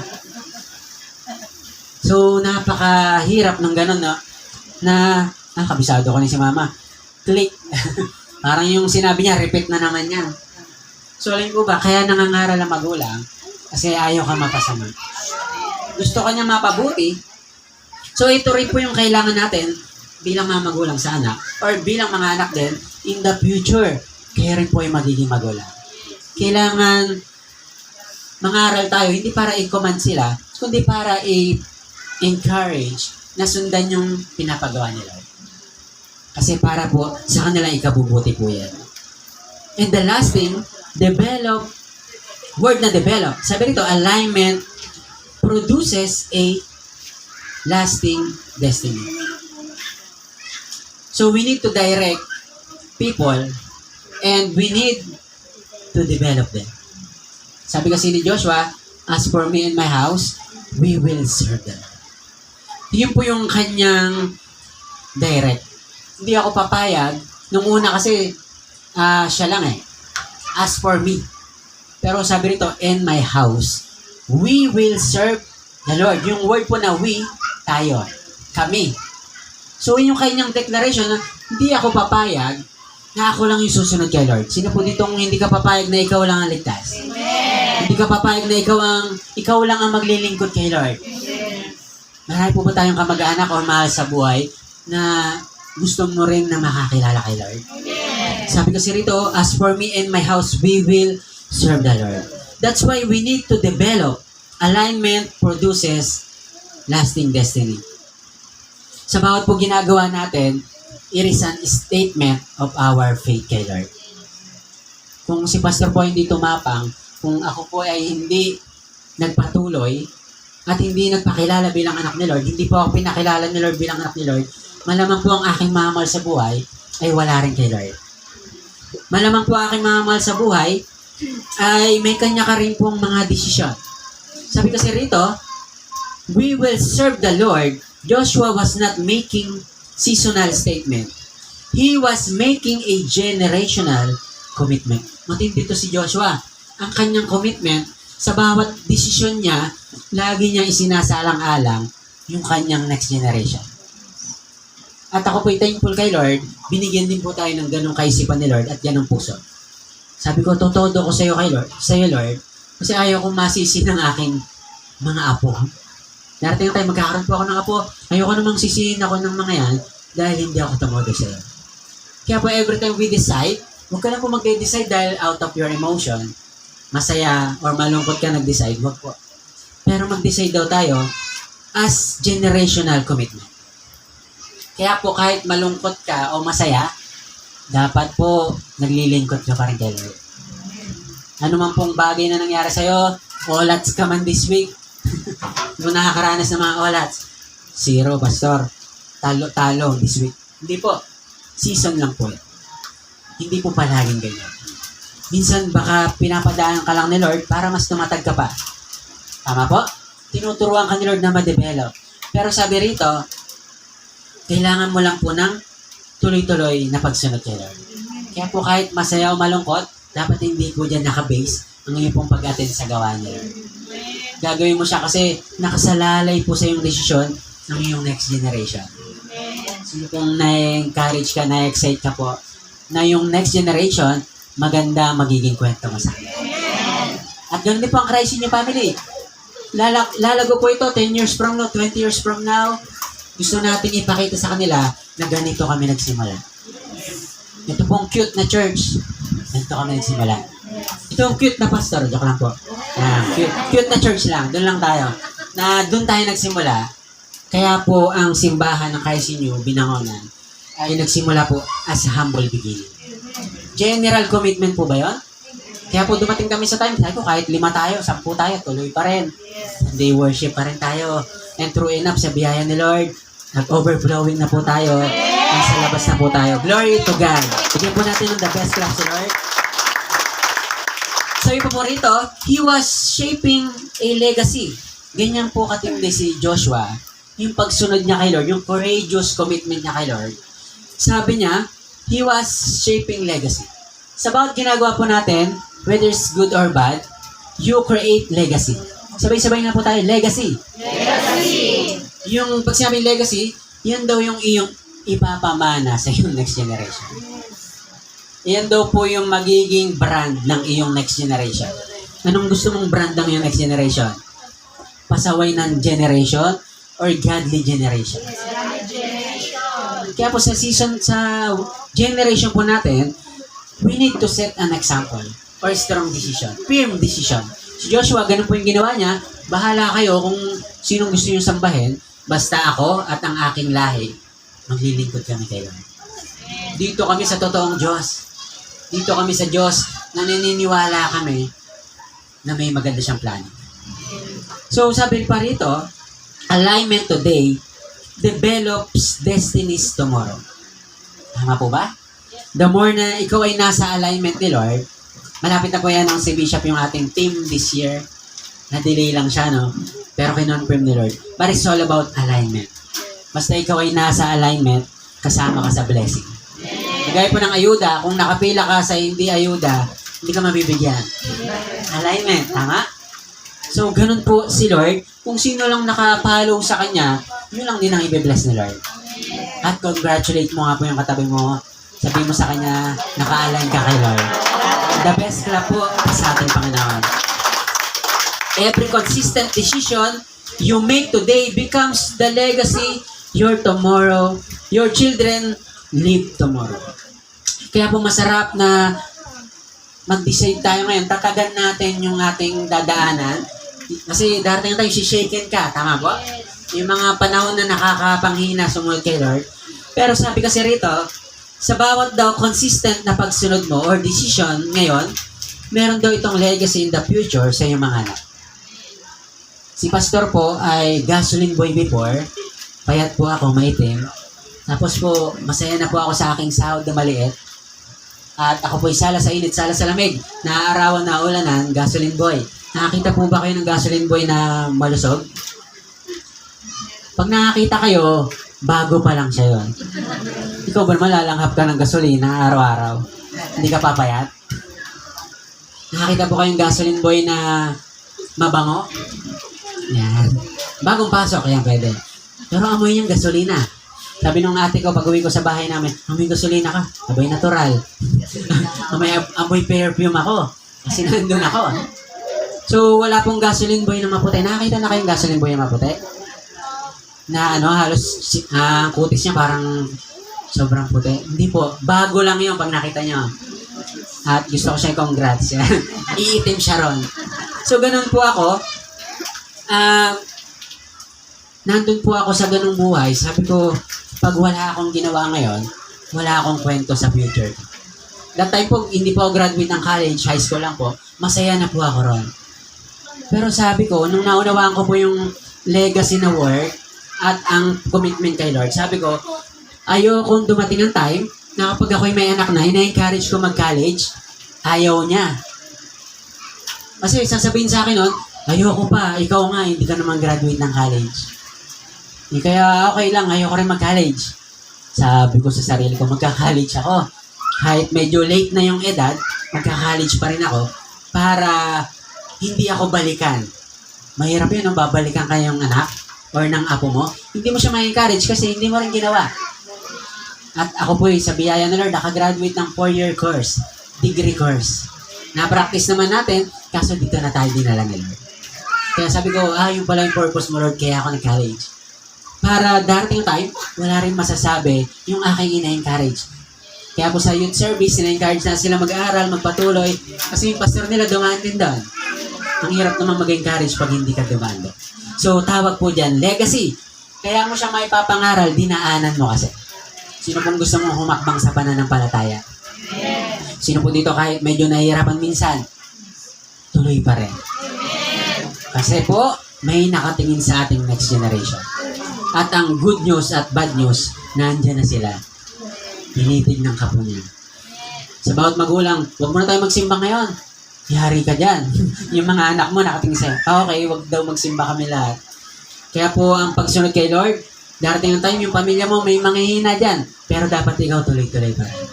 So, napakahirap ng gano'n, no? Na, kabisado ko ni si mama. Click. Parang yung sinabi niya, repeat na naman yan. So, alam ko ba, kaya nangangaral ang magulang kasi ayaw ka mapasama. Gusto ka niya mapabuti. So, ito rin po yung kailangan natin bilang mga magulang sa anak or bilang mga anak din in the future. Kaya rin po yung magiging magulang. Kailangan mangaral tayo, hindi para i-command sila, kundi para i-encourage na sundan yung pinapagawa nila. Kasi para po sa kanilang ikabubuti po yan. And the last thing, develop, word na develop. Sabi rito, alignment produces a lasting destiny. So we need to direct people and we need to develop them. Sabi kasi ni Joshua, as for me and my house, we will serve them. Yun po yung kanyang direct. Hindi ako papayag. Nung una kasi, siya lang eh. As for me. Pero sabi rito, and my house, we will serve the Lord. Yung word po na we, tayo. Kami. So yung kanyang declaration, hindi ako papayag na ako lang yung susunod kay Lord. Sino po ditong hindi ka papayag na ikaw lang ang ligtas? Amen. Hindi ka papayag na ikaw lang ang maglilingkod kay Lord. Marami po ba tayong kamag-anak o mahal sa buhay na gusto mo rin na makakilala kay Lord? Amen. Sabi kasi rito, as for me and my house, we will serve the Lord. That's why we need to develop. Alignment produces lasting destiny. Sa bawat po ginagawa natin, it is an statement of our faith kay Lord. Kung si Pastor po hindi tumapang, kung ako po ay hindi nagpatuloy at hindi nagpakilala bilang anak ni Lord, hindi po ako pinakilala ni Lord bilang anak ni Lord, malamang po ang aking mamahal sa buhay ay wala rin kay Lord. Malamang po ang aking mamahal sa buhay ay may kanya ka rin pong mga desisyon. Sabi kasi rito, we will serve the Lord. Joshua was not making seasonal statement. He was making a generational commitment. Matindi to si Joshua. Ang kanyang commitment, sa bawat desisyon niya, lagi niya isinasalang-alang yung kanyang next generation. At ako po'y thankful kay Lord, binigyan din po tayo ng ganong kaisipan ni Lord at yan ang puso. Sabi ko, totodo ko sa iyo Lord, kasi ayaw kong masisi ng aking mga apo. Darating tayo, magkakaroon po ako ng apo. Ayoko namang sisihin ako ng mga yan dahil hindi ako tumodo sa iyo. Kaya po every time we decide, huwag ka lang po mag-decide dahil out of your emotion, masaya or malungkot ka nag-decide, huwag po. Pero mag-decide daw tayo as generational commitment. Kaya po kahit malungkot ka o masaya, dapat po naglilingkot ka pa rin kay Lord. Ano man pong bagay na nangyari sa'yo, olats ka man this week, kung nakakaranas ng mga olats, 0, pastor, talo this week. Hindi po, season lang po. Hindi po palaging ganyan. Minsan baka pinapadaan ka lang ni Lord para mas tumatag ka pa. Tama po? Tinuturuan ka ni Lord na ma-develop. Pero sabi rito, kailangan mo lang po ng tuloy-tuloy na pagsunod kay Lord. Kaya po kahit masaya o malungkot, dapat hindi po dyan naka-base ang iyong pong pag-attend sa gawa niya. Gagawin mo siya kasi nakasalalay po sa iyong desisyon ng iyong next generation. So kung na-encourage ka, na-excite ka po, na yung next generation, maganda magiging kwento mo sa akin. At ganun din po ang Christ in your family. Lalago po ito 10 years from now, 20 years from now. Gusto natin ipakita sa kanila na ganito kami nagsimula. Ito pong cute na church. Ganito kami nagsimula. Ito ang cute na pastor. Joke lang po. Cute na church lang. Doon lang tayo. Na doon tayo nagsimula. Kaya po ang simbahan ng Christ in You, Binangonan, ay nagsimula po as a humble beginning. General commitment po ba yun? Kaya po dumating kami sa time, sabi ko kahit 5 tayo, 10 tayo, tuloy pa rin. Sunday worship pa rin tayo. And true enough, sa biyaya ni Lord, nag-overflowing na po tayo. Nasa labas na po tayo. Glory to God. Bigyan po natin ng the best clap si Lord. Sabi po rito, he was shaping a legacy. Ganyan po katindi si Joshua. Yung pagsunod niya kay Lord, yung courageous commitment niya kay Lord. Sabi niya, he was shaping legacy. Sa bawat ginagawa po natin, whether it's good or bad, you create legacy. Sabay-sabay nga po tayo, legacy. Legacy! Yung pag sinabing legacy, yan daw yung iyong ipapamana sa iyong next generation. Yan daw po yung magiging brand ng iyong next generation. Anong gusto mong brand ng iyong next generation? Pasaway ng generation or godly generation? Kaya po sa generation po natin, we need to set an example or strong decision, firm decision. Si Joshua, ganun po yung ginawa niya, bahala kayo kung sinong gusto nyo sambahin, basta ako at ang aking lahi, maglilingkod kami kay Lord. Dito kami sa totoong Diyos. Dito kami sa Diyos na naniniwala kami na may maganda siyang plano. So sabi pa rito, alignment today develops destinies tomorrow. Tama po ba? The more na ikaw ay nasa alignment ni Lord, malapit na po yan ang si Bishop yung ating team this year. Na-delay lang siya, no? Pero kinonfirm ni Lord. But it's all about alignment. Basta ikaw ay nasa alignment, kasama ka sa blessing. Gaya po ng ayuda, kung nakapila ka sa hindi ayuda, hindi ka mabibigyan. Alignment, tama? So, ganun po si Lord. Kung sino lang nakapollow sa Kanya, yun lang din ang i-bless ni Lord. At congratulate mo nga po yung katabi mo. Sabihin mo sa Kanya, naka-align ka kay Lord. The best clap po sa ating Panginoon. Every consistent decision you make today becomes the legacy your tomorrow, your children live tomorrow. Kaya po masarap na mag-decide tayo ngayon. Tatagan natin yung ating dadaanan. Kasi darating tayo, sishaken ka. Tama po? Yung mga panahon na nakakapanghina sumunod kay Lord. Pero sabi kasi rito, sa bawat daw consistent na pagsunod mo or decision ngayon, meron daw itong legacy in the future sa iyong mga anak. Si Pastor po ay gasoline boy before. Payat po ako, maitim. Tapos po, masaya na po ako sa aking sahod na maliit. At ako po ay sala sa init, sala sa lamig. Naaarawan na ulanan, gasoline boy. Nakakita po ba kayo ng gasoline boy na malusog? Pag nakakita kayo, bago pa lang siya yun. Ikaw ba naman lalanghap ka ng gasolina araw-araw? Hindi ka papayat? Nakakita po kayong gasoline boy na mabango? Yan. Bagong pasok, yan pwede. Pero amoy niyang gasolina. Sabi nung ate ko, pag uwi ko sa bahay namin, amoy gasolina ka. Amoy natural. amoy perfume ako. Kasi nandun ako. So, wala pong gasoline boy na maputi. Nakakita na kayong gasoline boy na maputi? Na halos kutis niya parang sobrang puti. Hindi po. Bago lang yun pag nakita niyo. At gusto ko siya congrats. Iitim siya ron. So, ganun po ako. Nandun po ako sa ganung buhay. Sabi ko, pag wala akong ginawa ngayon, wala akong kwento sa future. That time po, hindi po ako graduate ng college, high school lang po, masaya na po ako ron. Pero sabi ko, nung naunawaan ko po yung legacy na work at ang commitment kay Lord, sabi ko, ayokong dumating ang time na kapag ako'y may anak na, ina-encourage ko mag-college, ayaw niya. Kasi sasabihin sa akin nun, ayoko pa, ikaw nga, hindi ka naman graduate ng college. Kaya okay lang, ayoko rin mag-college. Sabi ko sa sarili ko, magka-college ako. Kahit medyo late na yung edad, magka-college pa rin ako para hindi ako balikan. Mahirap yun, no? Babalikan kayong anak or ng apo mo. Hindi mo siya ma-encourage kasi hindi mo rin ginawa. At ako po sa biyaya ng Lord, nakagraduate ng 4-year course, degree course. Na-practice naman natin, kaso dito na tayo dinala ni Lord. Kaya sabi ko, yung pala yung purpose mo, Lord, kaya ako nag-college. Para darating time, wala rin masasabi yung aking ina-encourage. Kaya po sa youth service, ina-encourage na sila mag-aaral, magpatuloy, kasi yung pastor nila dumaan din doon. Ang hirap naman mag-encourage pag hindi ka dumaan doon. So, tawag po dyan, legacy. Kaya mo siyang maipapangaral, dinaanan mo kasi. Sino pong gusto mong humakbang sa pananampalataya? Sino po dito kahit medyo nahihirapan minsan? Tuloy pa rin. Kasi po, may nakatingin sa ating next generation. At ang good news at bad news, nandyan na sila. Tinitignan ka po niya. Sa bawat magulang, huwag mo na tayo magsimba ngayon. Yari ka dyan. Yung mga anak mo nakatingin sa'yo, okay, huwag daw magsimba kami lahat. Kaya po ang pagsunod kay Lord, darating ang time, yung pamilya mo may manghihina dyan. Pero dapat ikaw tuloy-tuloy pa rin.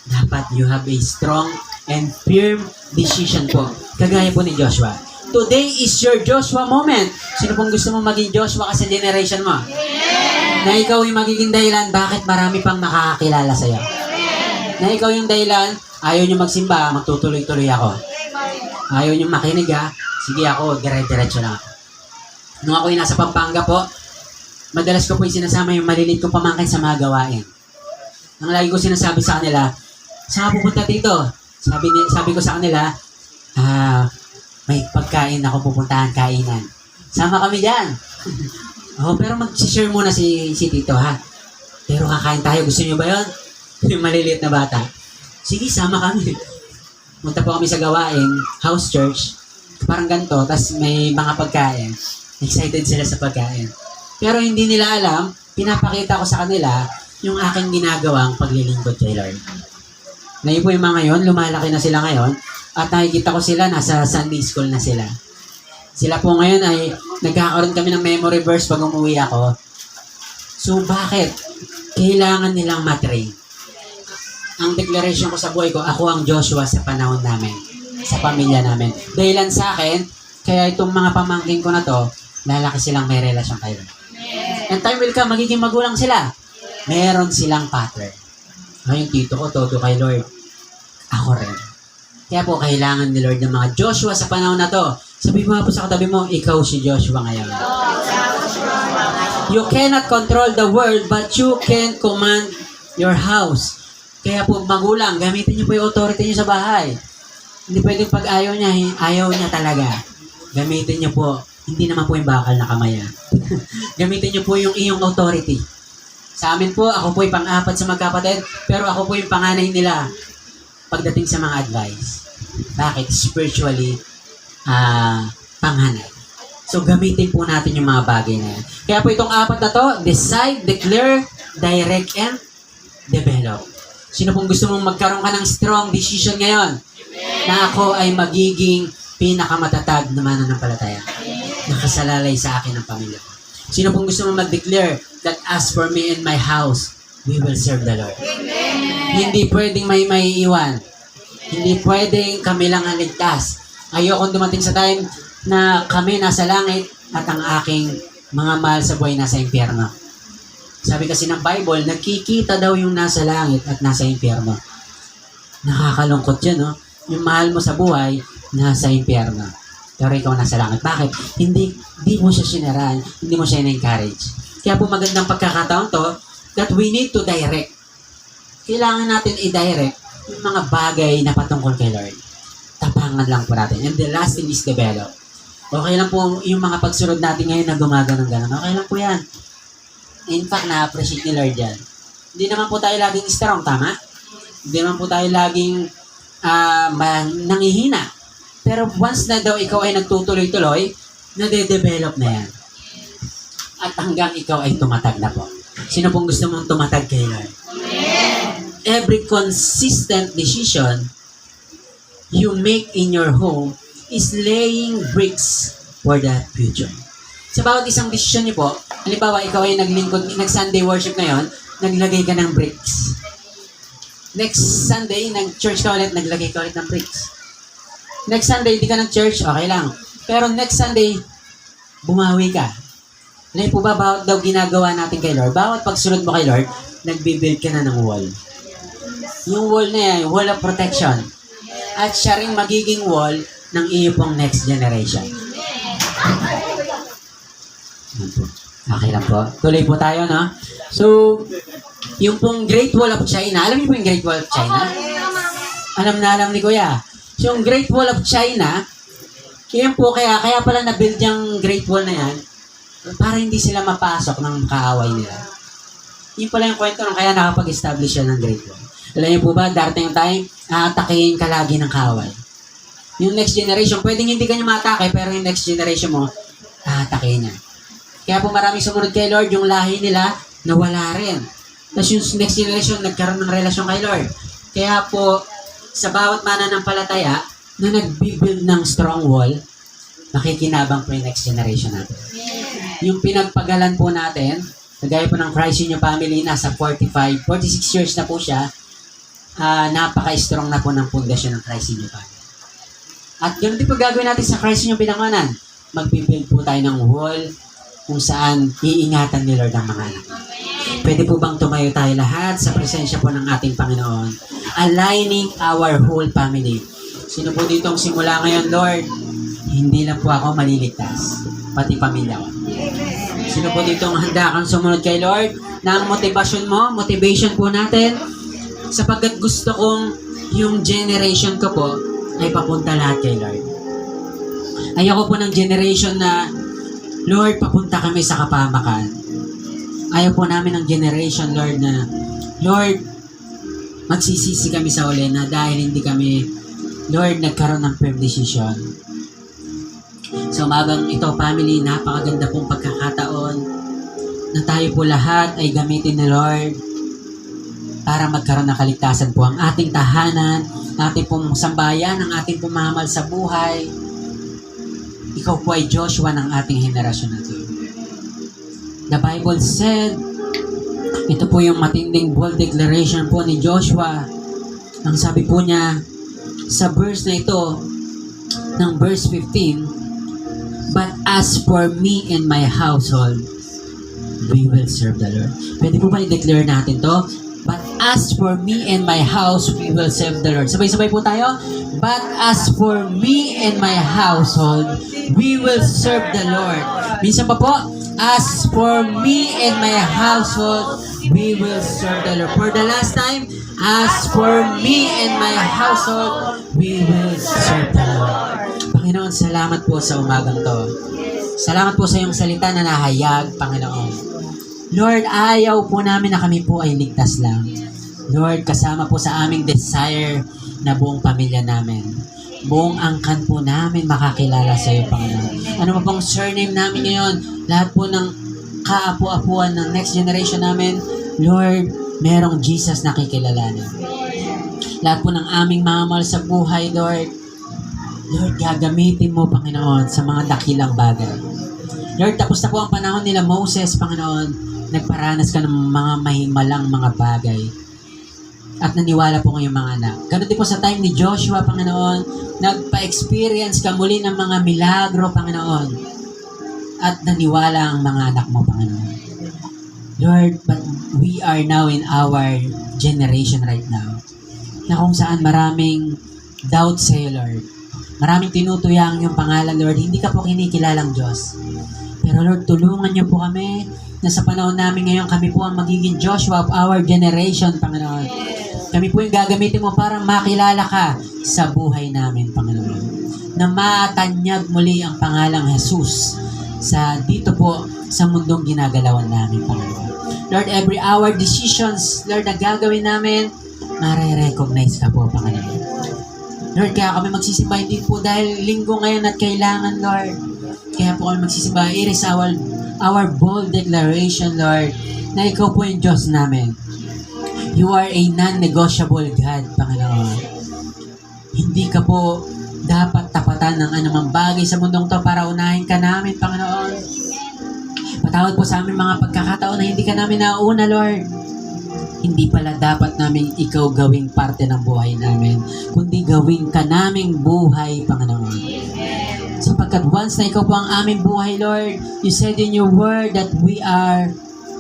Dapat you have a strong and firm decision po. Kagaya po ni Joshua. Today is your Joshua moment. Sino pong gusto mong maging Joshua ka sa generation mo? Na ikaw yung magiging dahilan bakit marami pang makakakilala sa'yo. Na ikaw yung dahilan, ayaw nyo magsimba, magtutuloy-tuloy ako. Ayaw nyo makinig sige ako, dire-diretso lang ako. Nung ako yung nasa Pampanga po, madalas ko po yung sinasama yung maliliit kong pamangkin sa mga gawain. Nang lagi ko sinasabi sa kanila, saan ka pupunta dito? Sabi ko sa kanila, may pagkain ako pupuntahan, kainan. Sama kami dyan. Pero mag-share muna si Tito, ha? Pero kakain tayo. Gusto niyo ba yun? Yung maliliit na bata. Sige, sama kami. Punta po kami sa gawain, house church. Parang ganito, tas may mga pagkain. Excited sila sa pagkain. Pero hindi nila alam, pinapakita ko sa kanila yung aking ginagawang paglilingkod kay Lord. Ngayon po yung mga yon, lumalaki na sila ngayon, at nakikita ko sila, nasa Sunday school na sila. Sila po ngayon ay nagkakaroon kami ng memory verse pag umuwi ako. So bakit? Kailangan nilang matrain. Ang declaration ko sa buhay ko, ako ang Joshua sa panahon namin, sa pamilya namin. Dahilan sa akin, kaya itong mga pamangkin ko na to, lalaki silang may relasyon kayo. And time will come, magiging magulang sila. Meron silang pattern. Ngayon, tito ko, toto kay Lord. Ako rin. Kaya po, kailangan ni Lord ng mga Joshua sa panahon na to. Sabi mo po sa katabi mo, ikaw si Joshua ngayon. You cannot control the world, but you can command your house. Kaya po, magulang, gamitin niyo po yung authority niyo sa bahay. Hindi pwedeng pag ayaw niya talaga. Gamitin niyo po, hindi naman po yung bakal na kamay. Gamitin niyo po yung iyong authority. Sa amin po, ako po yung pang-apat sa magkapatid, pero ako po yung panganay nila pagdating sa mga advice. Bakit? Spiritually, panganay. So, gamitin po natin yung mga bagay na yan. Kaya po itong apat na to, decide, declare, direct, and develop. Sino pong gusto mong magkaroon ka ng strong decision ngayon? Na ako ay magiging pinakamatatag na mananampalataya. Nakasalalay sa akin ang pamilya ko. Sino pong gusto mong mag-declare that as for me and my house, we will serve the Lord. Hindi pwedeng may iwan. Hindi pwedeng kami lang ang ligtas. Ayokong dumating sa time na kami nasa langit at ang aking mga mahal sa buhay nasa impyerno. Sabi kasi ng Bible, nakikita daw yung nasa langit at nasa impyerno. Nakakalungkot yun, no? Yung mahal mo sa buhay, nasa impyerno. Pero ikaw nasa langit. Bakit? Hindi mo siya sinarahan, hindi mo siya in-encourage. Kaya po magandang pagkakataon to, that we need to direct. Kailangan natin i-direct yung mga bagay na patungkol kay Lord. Tapangan lang po natin. And the last thing is develop. Okay lang po yung mga pagsunod natin ngayon na gumagano'n gano'n. Okay lang po yan. In fact, na-appreciate ni Lord yan. Hindi naman po tayo laging strong, tama? Hindi naman po tayo laging nangihina. Pero once na daw ikaw ay nagtutuloy-tuloy, nade-develop na yan. At hanggang ikaw ay tumatag na po. Sino pong gusto mong tumatag kay Lord? Every consistent decision you make in your home is laying bricks for the future. Sa bawat isang desisyon niyo po, halimbawa ikaw ay nag-Sunday worship ngayon, naglagay ka ng bricks. Next Sunday, nag-church ka ulit, naglagay ka ulit ng bricks. Next Sunday, hindi ka nag-church, okay lang. Pero next Sunday, bumawi ka. Ano po ba bawat daw ginagawa natin kay Lord? Bawat pagsunod mo kay Lord, nagbibuild ka na ng wall. Yung wall na yan, wall of protection. At siya rin magiging wall ng iyo pong next generation. Okay lang po. Tuloy po tayo, no? So, yung pong Great Wall of China, alam niyo po yung Great Wall of China? Alam ni Kuya. So, yung Great Wall of China, yun po, kaya pala na-build yung Great Wall na yan, para hindi sila mapasok ng kaaway nila. Yun pala yung kwento nung kaya nakapag-establish yan ng Great Wall. Alam niyo po ba, darating yung time, aatakihin ka lagi ng kaaway. Yung next generation, pwedeng hindi ka niya matake, pero yung next generation mo, aatakihin niya. Kaya po maraming sumunod kay Lord, yung lahi nila, nawala rin. Tapos yung next generation, nagkaroon ng relasyon kay Lord. Kaya po, sa bawat mananampalataya na nagbibuild ng strong wall, makikinabang po yung next generation natin. Yung pinagpagalan po natin, kagaya po ng Christ in Your Family, nasa 46 years na po siya, napaka-strong na po ng pundasyon ng Christ in Your Family. At ganoon din po gagawin natin sa Christ in Your Pinanganan. Magbibuild po tayo ng wall kung saan iingatan ni Lord ang mga anak. Pwede po bang tumayo tayo lahat sa presensya po ng ating Panginoon? Aligning our whole family. Sino po ditong simula ngayon, Lord? Hindi lang po ako maliligtas, pati pamilya ko. Sino po ditong handa kang sumunod kay Lord? Na ang motivation po natin, sapagkat gusto kong yung generation ko po ay papunta lahat kay Lord. Ayoko po ng generation na, Lord, papunta kami sa kapamakan. Ayaw po namin ng generation, Lord, na, Lord, magsisisi kami sa uli na dahil hindi kami, Lord, nagkaroon ng firm decision. Sa umagang ito, family, napakaganda pong pagkakataon na tayo po lahat ay gamitin ni Lord para magkaroon ng kaligtasan po ang ating tahanan, ating pong sambayan, ang ating pumamal sa buhay. Ikaw po ay Joshua ng ating henerasyon na ito. The Bible said, ito po yung matinding bold declaration po ni Joshua. Ang sabi po niya sa verse na ito, ng verse 15, "But as for me and my household, we will serve the Lord." Pwede po ba i-declare natin to? But as for me and my house, we will serve the Lord. Sabay-sabay po tayo. But as for me and my household, we will serve the Lord. Minsan pa po, as for me and my household, we will serve the Lord. For the last time, as for me and my household, we will serve the Lord. Panginoon, salamat po sa umagang to. Salamat po sa iyong salita na nahayag, Panginoon. Lord, ayaw po namin na kami po ay ligtas lang. Lord, kasama po sa aming desire na buong pamilya namin. Buong angkan po namin makakilala sa iyo, Panginoon. Ano pa pong surname namin ngayon, lahat po ng kaapu-apuan ng next generation namin, Lord, merong Jesus na kikilalanin. Lahat po ng aming mga mahal sa buhay, Lord, gagamitin mo, Panginoon, sa mga dakilang bagay. Lord, tapos na po ang panahon nila Moses, Panginoon. Nagparanas ka ng mga mahimalang mga bagay. At naniwala po ngayong mga anak. Ganun din po sa time ni Joshua, Panginoon. Nagpa-experience ka muli ng mga milagro, Panginoon. At naniwala ang mga anak mo, Panginoon. Lord, but we are now in our generation right now. Na kung saan maraming doubt sa iyo, Lord. Maraming tinutuyang yung pangalan, Lord. Hindi ka po kinikilalang Diyos. Pero Lord, tulungan niyo po kami na sa panahon namin ngayon, kami po ang magiging Joshua of our generation, Panginoon. Kami po yung gagamitin mo para makilala ka sa buhay namin, Panginoon. Na matanyag muli ang pangalang Jesus sa dito po sa mundong ginagalawan namin, Panginoon. Lord, every hour decisions, Lord, na gagawin namin, mare-recognize ka po, Panginoon. Lord, kaya kami magsisimba hindi po dahil linggo ngayon at kailangan, Lord. Kaya po kami magsisimba. It is our bold declaration, Lord, na ikaw po yung Diyos namin. You are a non-negotiable God, Panginoon. Hindi ka po dapat tapatan ng anumang bagay sa mundong to para unahin ka namin, Panginoon. Patawad po sa aming mga pagkakataon na hindi ka namin nauna, Lord. Hindi pala dapat namin ikaw gawing parte ng buhay namin, kundi gawin ka naming buhay, Panginoon. Sapagkat once na ikaw po ang aming buhay, Lord, you said in your word that we are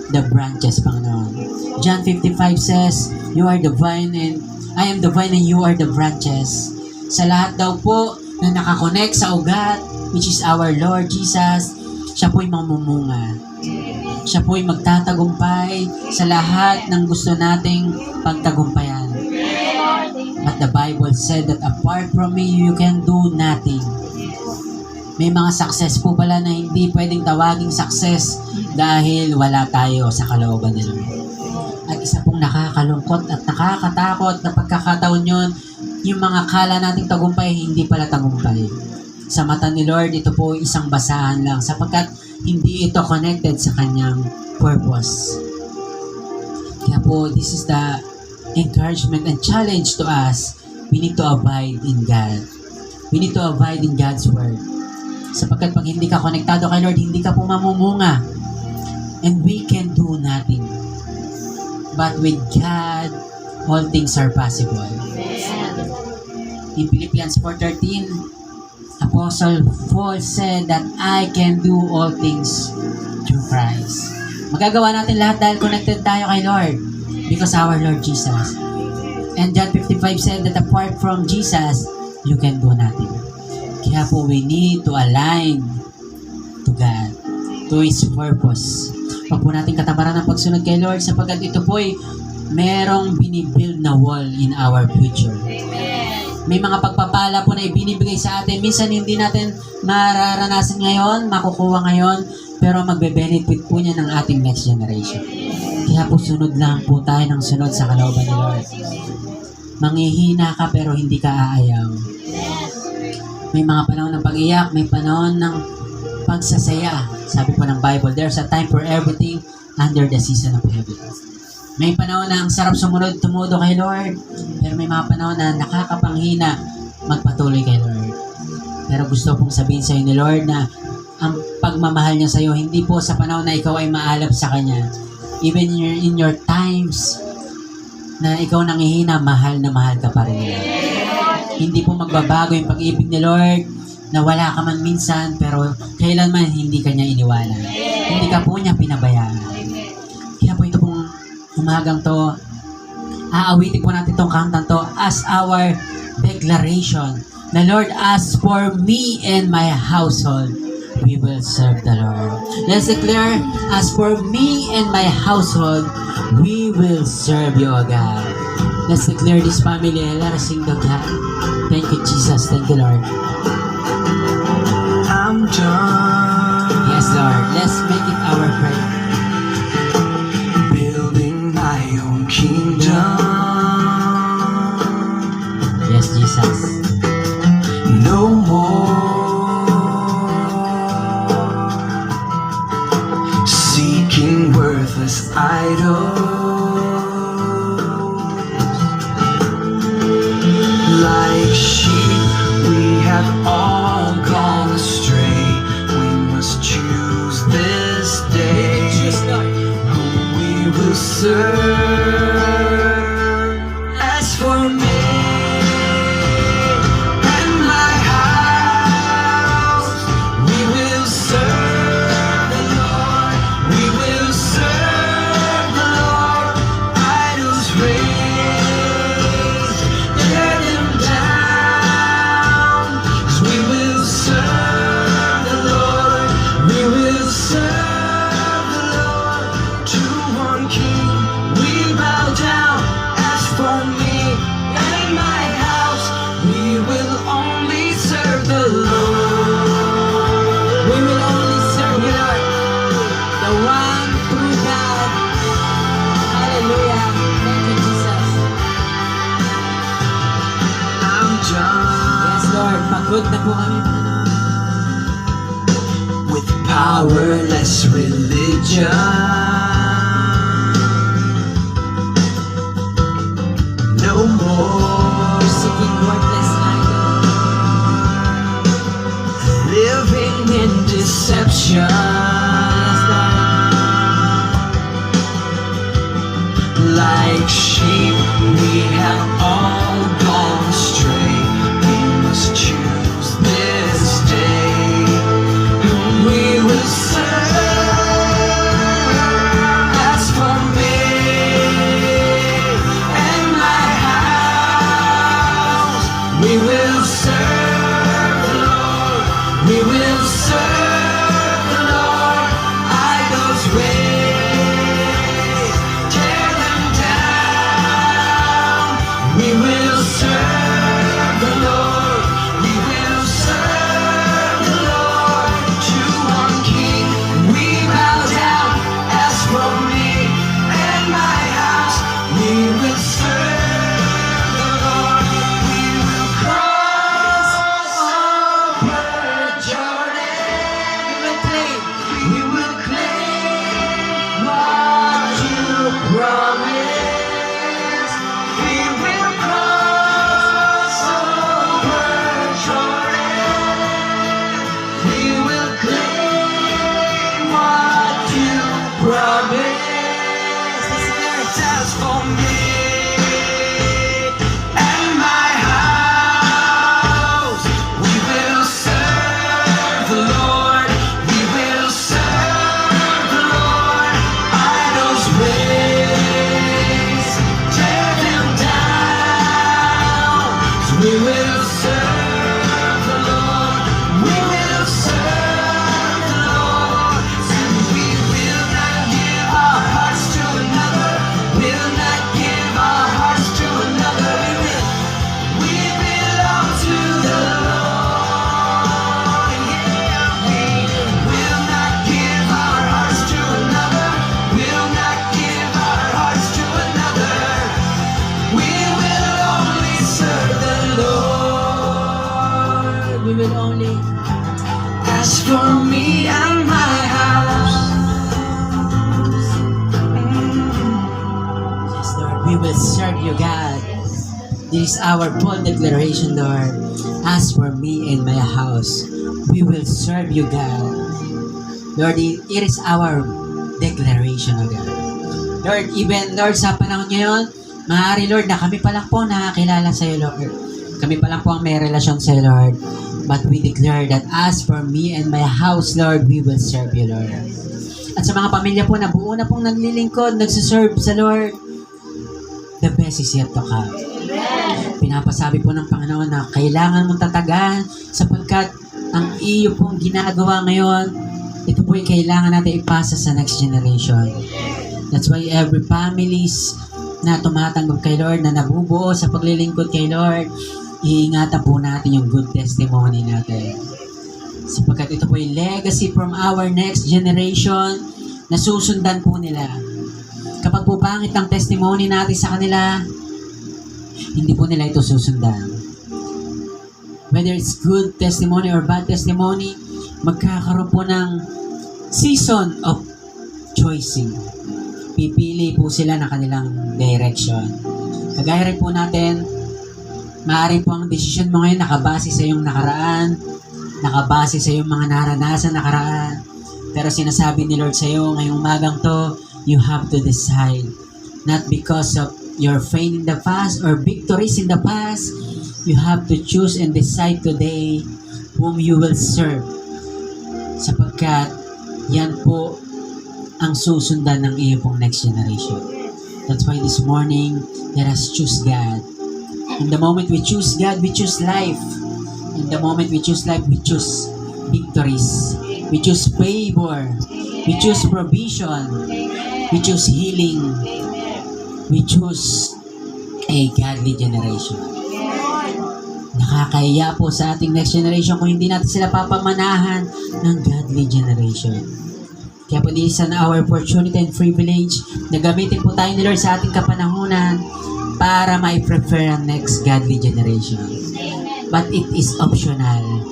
the branches, Panginoon. John 55 says, you are the vine and I am the vine and you are the branches. Sa lahat daw po na nakakonect sa ugat, which is our Lord Jesus, siya po'y mamumunga. Siya po'y magtatagumpay sa lahat ng gusto nating pagtagumpayan. But the Bible said that apart from me, you can do nothing. May mga success po pala na hindi pwedeng tawaging success dahil wala tayo sa kalooban nila. At isa pong nakakalungkot at nakakatakot na pagkakataon yun, yung mga kala nating tagumpay, hindi pala tagumpay. Sa mata ni Lord, ito po isang basahan lang sapagkat hindi ito connected sa kanyang purpose. Kaya po, this is the encouragement and challenge to us. We need to abide in God. We need to abide in God's Word. Sapagkat pag hindi ka konektado kay Lord, hindi ka po mamumunga. And we can do nothing. But with God, all things are possible. In Philippians 4:13, Apostle Paul said that I can do all things through Christ. Magagawa natin lahat dahil connected tayo kay Lord because our Lord Jesus. And John 55 said that apart from Jesus, you can do nothing. Kaya po we need to align to God, to His purpose. Pag po natin katabaran ng pagsunod kay Lord sapagkat ito po'y merong binibuild na wall in our future. May mga pagpapala po na ibinibigay sa atin. Minsan hindi natin mararanasan ngayon, makukuha ngayon, pero magbe-benefit po niya ng ating next generation. Kaya po sunod lang po tayo ng sunod sa kalooban ni Lord. Manghihina ka pero hindi ka aayaw. May mga panahon ng pag-iyak, may panahon ng pagsasaya. Sabi po ng Bible, there's a time for everything under the season of heaven. May panahon na ang sarap sumunod, tumudo kay Lord. Pero may mga panahon na nakakapanghina magpatuloy kay Lord. Pero gusto pong sabihin sa ni Lord na ang pagmamahal niya sa iyo, hindi po sa panahon na ikaw ay maalab sa Kanya. Even in your times na ikaw nangihina, mahal na mahal ka pa rin niya. Hindi po magbabago yung pag-ibig ni Lord na wala ka man minsan, pero kailanman hindi ka niya iniwanan. Hindi ka po niya pinabayaan. Kaya po ito pong umagang to, aawitin po natin itong kantang to as our declaration. The Lord, as for me and my household, we will serve the Lord. Let's declare, as for me and my household, we will serve you, O God. Let's declare this family and let us sing the God. Thank you, Jesus. Thank you, Lord. I'm done Yes, Lord. Let's make it our prayer. building my own kingdom. Yes, Jesus. No more seeking worthless idols. Like sheep, we have all gone astray. We must choose this day whom we will serve. As for me and my house, we will serve the Lord. We will serve the Lord. Idols raised, tear them down. 'Cause we will serve the Lord. We will serve the Lord. To one King we bow down. As for me and my house, we will only serve the Lord. We will only serve you, Lord. The one true God. Hallelujah. Thank you, Jesus. I'm done Yes, Lord. Pagod na po kami. with powerless religion. No more Seeking worthless idol. living in deception. Like sheep, we have all gone astray. We must choose this day whom we will serve. As for me and my house, we will serve the Lord. We will serve the Lord. you, God. This is our bold declaration, Lord. As for me and my house, we will serve you, God. Lord, it is our declaration, O God. Lord, even, Lord, sa panahon ngayon, maaari, Lord, na kami pa lang po nakakilala sa iyo, Lord. Kami pa lang po ang may relasyon sa iyo, Lord. But we declare that as for me and my house, Lord, we will serve you, Lord. At sa mga pamilya po na buo na pong naglilingkod, nagsiserve sa Lord, the best is yet to come. Pinapasabi po ng Panginoon na kailangan mong tatagan sapagkat ang iyo pong ginagawa ngayon, ito po ay kailangan natin ipasa sa next generation. That's why every families na tumatanggap kay Lord, na nabubuo sa paglilingkod kay Lord, iingatan po natin yung good testimony natin. Sapagkat ito po ay legacy from our next generation na susundan po nila. Kapag po pangit ang testimony natin sa kanila, hindi po nila ito susundan. Whether it's good testimony or bad testimony, magkakaroon po ng season of choosing. Pipili po sila ng kanilang direction. Kagaya rin po natin, maaari po ang desisyon mo ngayon nakabase sa iyong nakaraan, nakabase sa iyong mga naranasan nakaraan. Pero sinasabi ni Lord sa iyo ngayong umagang to, you have to decide. Not because of your fame in the past or victories in the past, you have to choose and decide today whom you will serve. Sapagkat yan po ang susundan ng iyo pong next generation. That's why this morning, let us choose God. In the moment we choose God, we choose life. In the moment we choose life, we choose victories. We choose favor. We choose provision. We choose healing. We choose a godly generation. Nakakahiya po sa ating next generation kung hindi natin sila papamanahan ng godly generation. Kaya po this is our opportunity and privilege na gamitin po tayo ni Lord sa ating kapanahunan para mai-prepare ang next godly generation. But it is optional.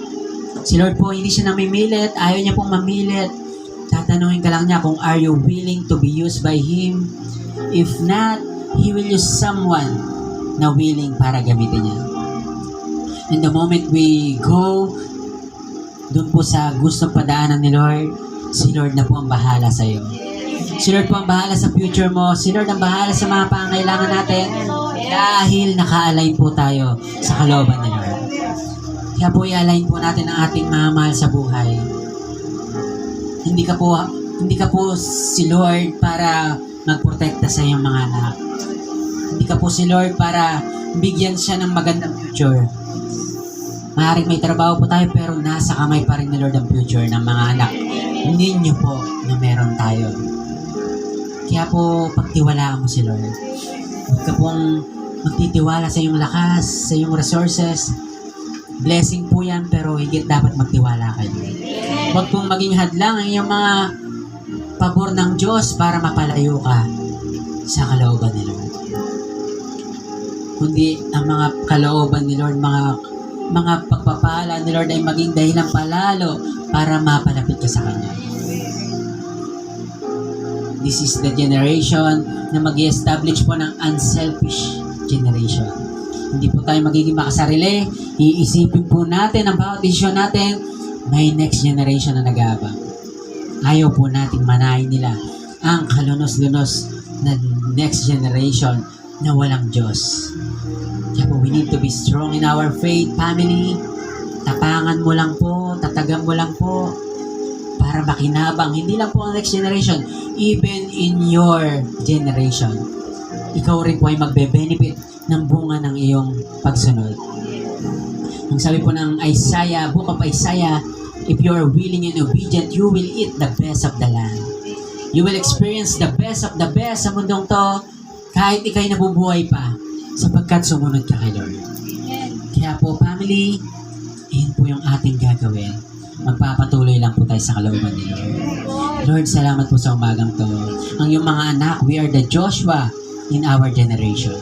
Si Lord po hindi siya namimilit, ayaw niya pong mamilit. Tatanungin ka lang niya kung are you willing to be used by Him? If not, He will use someone na willing para gamitin niya. And the moment we go dun po sa gustong padaanan ni Lord, si Lord na po ang bahala sa iyo. Si Lord po ang bahala sa future mo. Si Lord ang bahala sa mga pangangailangan natin dahil naka-align po tayo sa kalooban ni Lord. Kaya po i-align po natin ang ating mga mahal sa buhay. Hindi ka po si Lord para magprotekta sa iyong mga anak. Hindi ka po si Lord para bigyan siya ng magandang future. Maaaring may trabaho po tayo pero nasa kamay pa rin ni Lord ang future ng mga anak ninyo po na meron tayo. Kaya po pagtiwalaan mo si Lord. Huwag ka pong magtitiwala sa iyong lakas, sa iyong resources. Blessing po yan pero higit dapat magtiwala kayo. Huwag pong maging hadlang ang iyong mga pabor ng Diyos para mapalayo ka sa kalooban ni Lord. Kundi ang mga kalooban ni Lord, mga pagpapala ni Lord ay maging dahilan palalo para mapalapit ka sa Kanya. This is the generation na mag-i-establish po ng unselfish generation. Hindi po tayo magiging makasarili. Iisipin po natin ang bawat desisyon natin, may next generation na nag-aabang. Ayaw po nating manahin nila ang kalunos-lunos na next generation na walang Diyos. Kaya po, we need to be strong in our faith, family. Tapangan mo lang po, tatagan mo lang po, para makinabang, hindi lang po ang next generation, even in your generation. Ikaw rin po ay magbe-benefit ng bunga ng iyong pagsunod. Ang sabi po ng Isaiah, Book of Isaiah, if you are willing and obedient, you will eat the best of the land. You will experience the best of the best sa mundong to, kahit ikay nabubuhay pa, sapagkat sumunod ka kay Lord. Kaya po, family, yun po yung ating gagawin. Magpapatuloy lang po tayo sa kalooban ni Lord. Lord, salamat po sa umagang to. Ang iyong mga anak, we are the Joshua in our generation.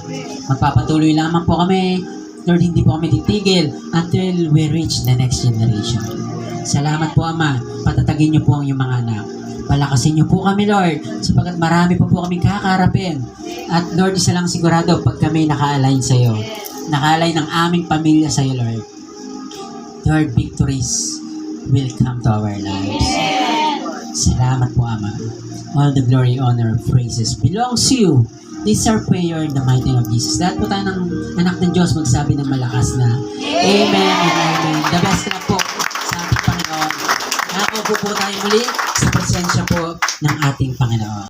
Magpapatuloy lamang po kami. Lord, hindi po kami titigil until we reach the next generation. Salamat po, Ama. Patatagin niyo po ang iyong mga anak. Palakasin niyo po kami, Lord, sapagkat marami pa po kaming kakaharapin. At Lord, isa lang sigurado pag kami naka-align sa iyo. Naka-align ng aming pamilya sa iyo, Lord. Lord, victories will come to our lives. Salamat po, Ama. All the glory, honor, praises belongs to you. This is our prayer in the mighty name of Jesus. Lahat po tayo ng anak ng Diyos magsabi ng malakas na Amen and Amen. The best na po sa ating Panginoon. Nakaupo po tayo muli sa presensya po ng ating Panginoon.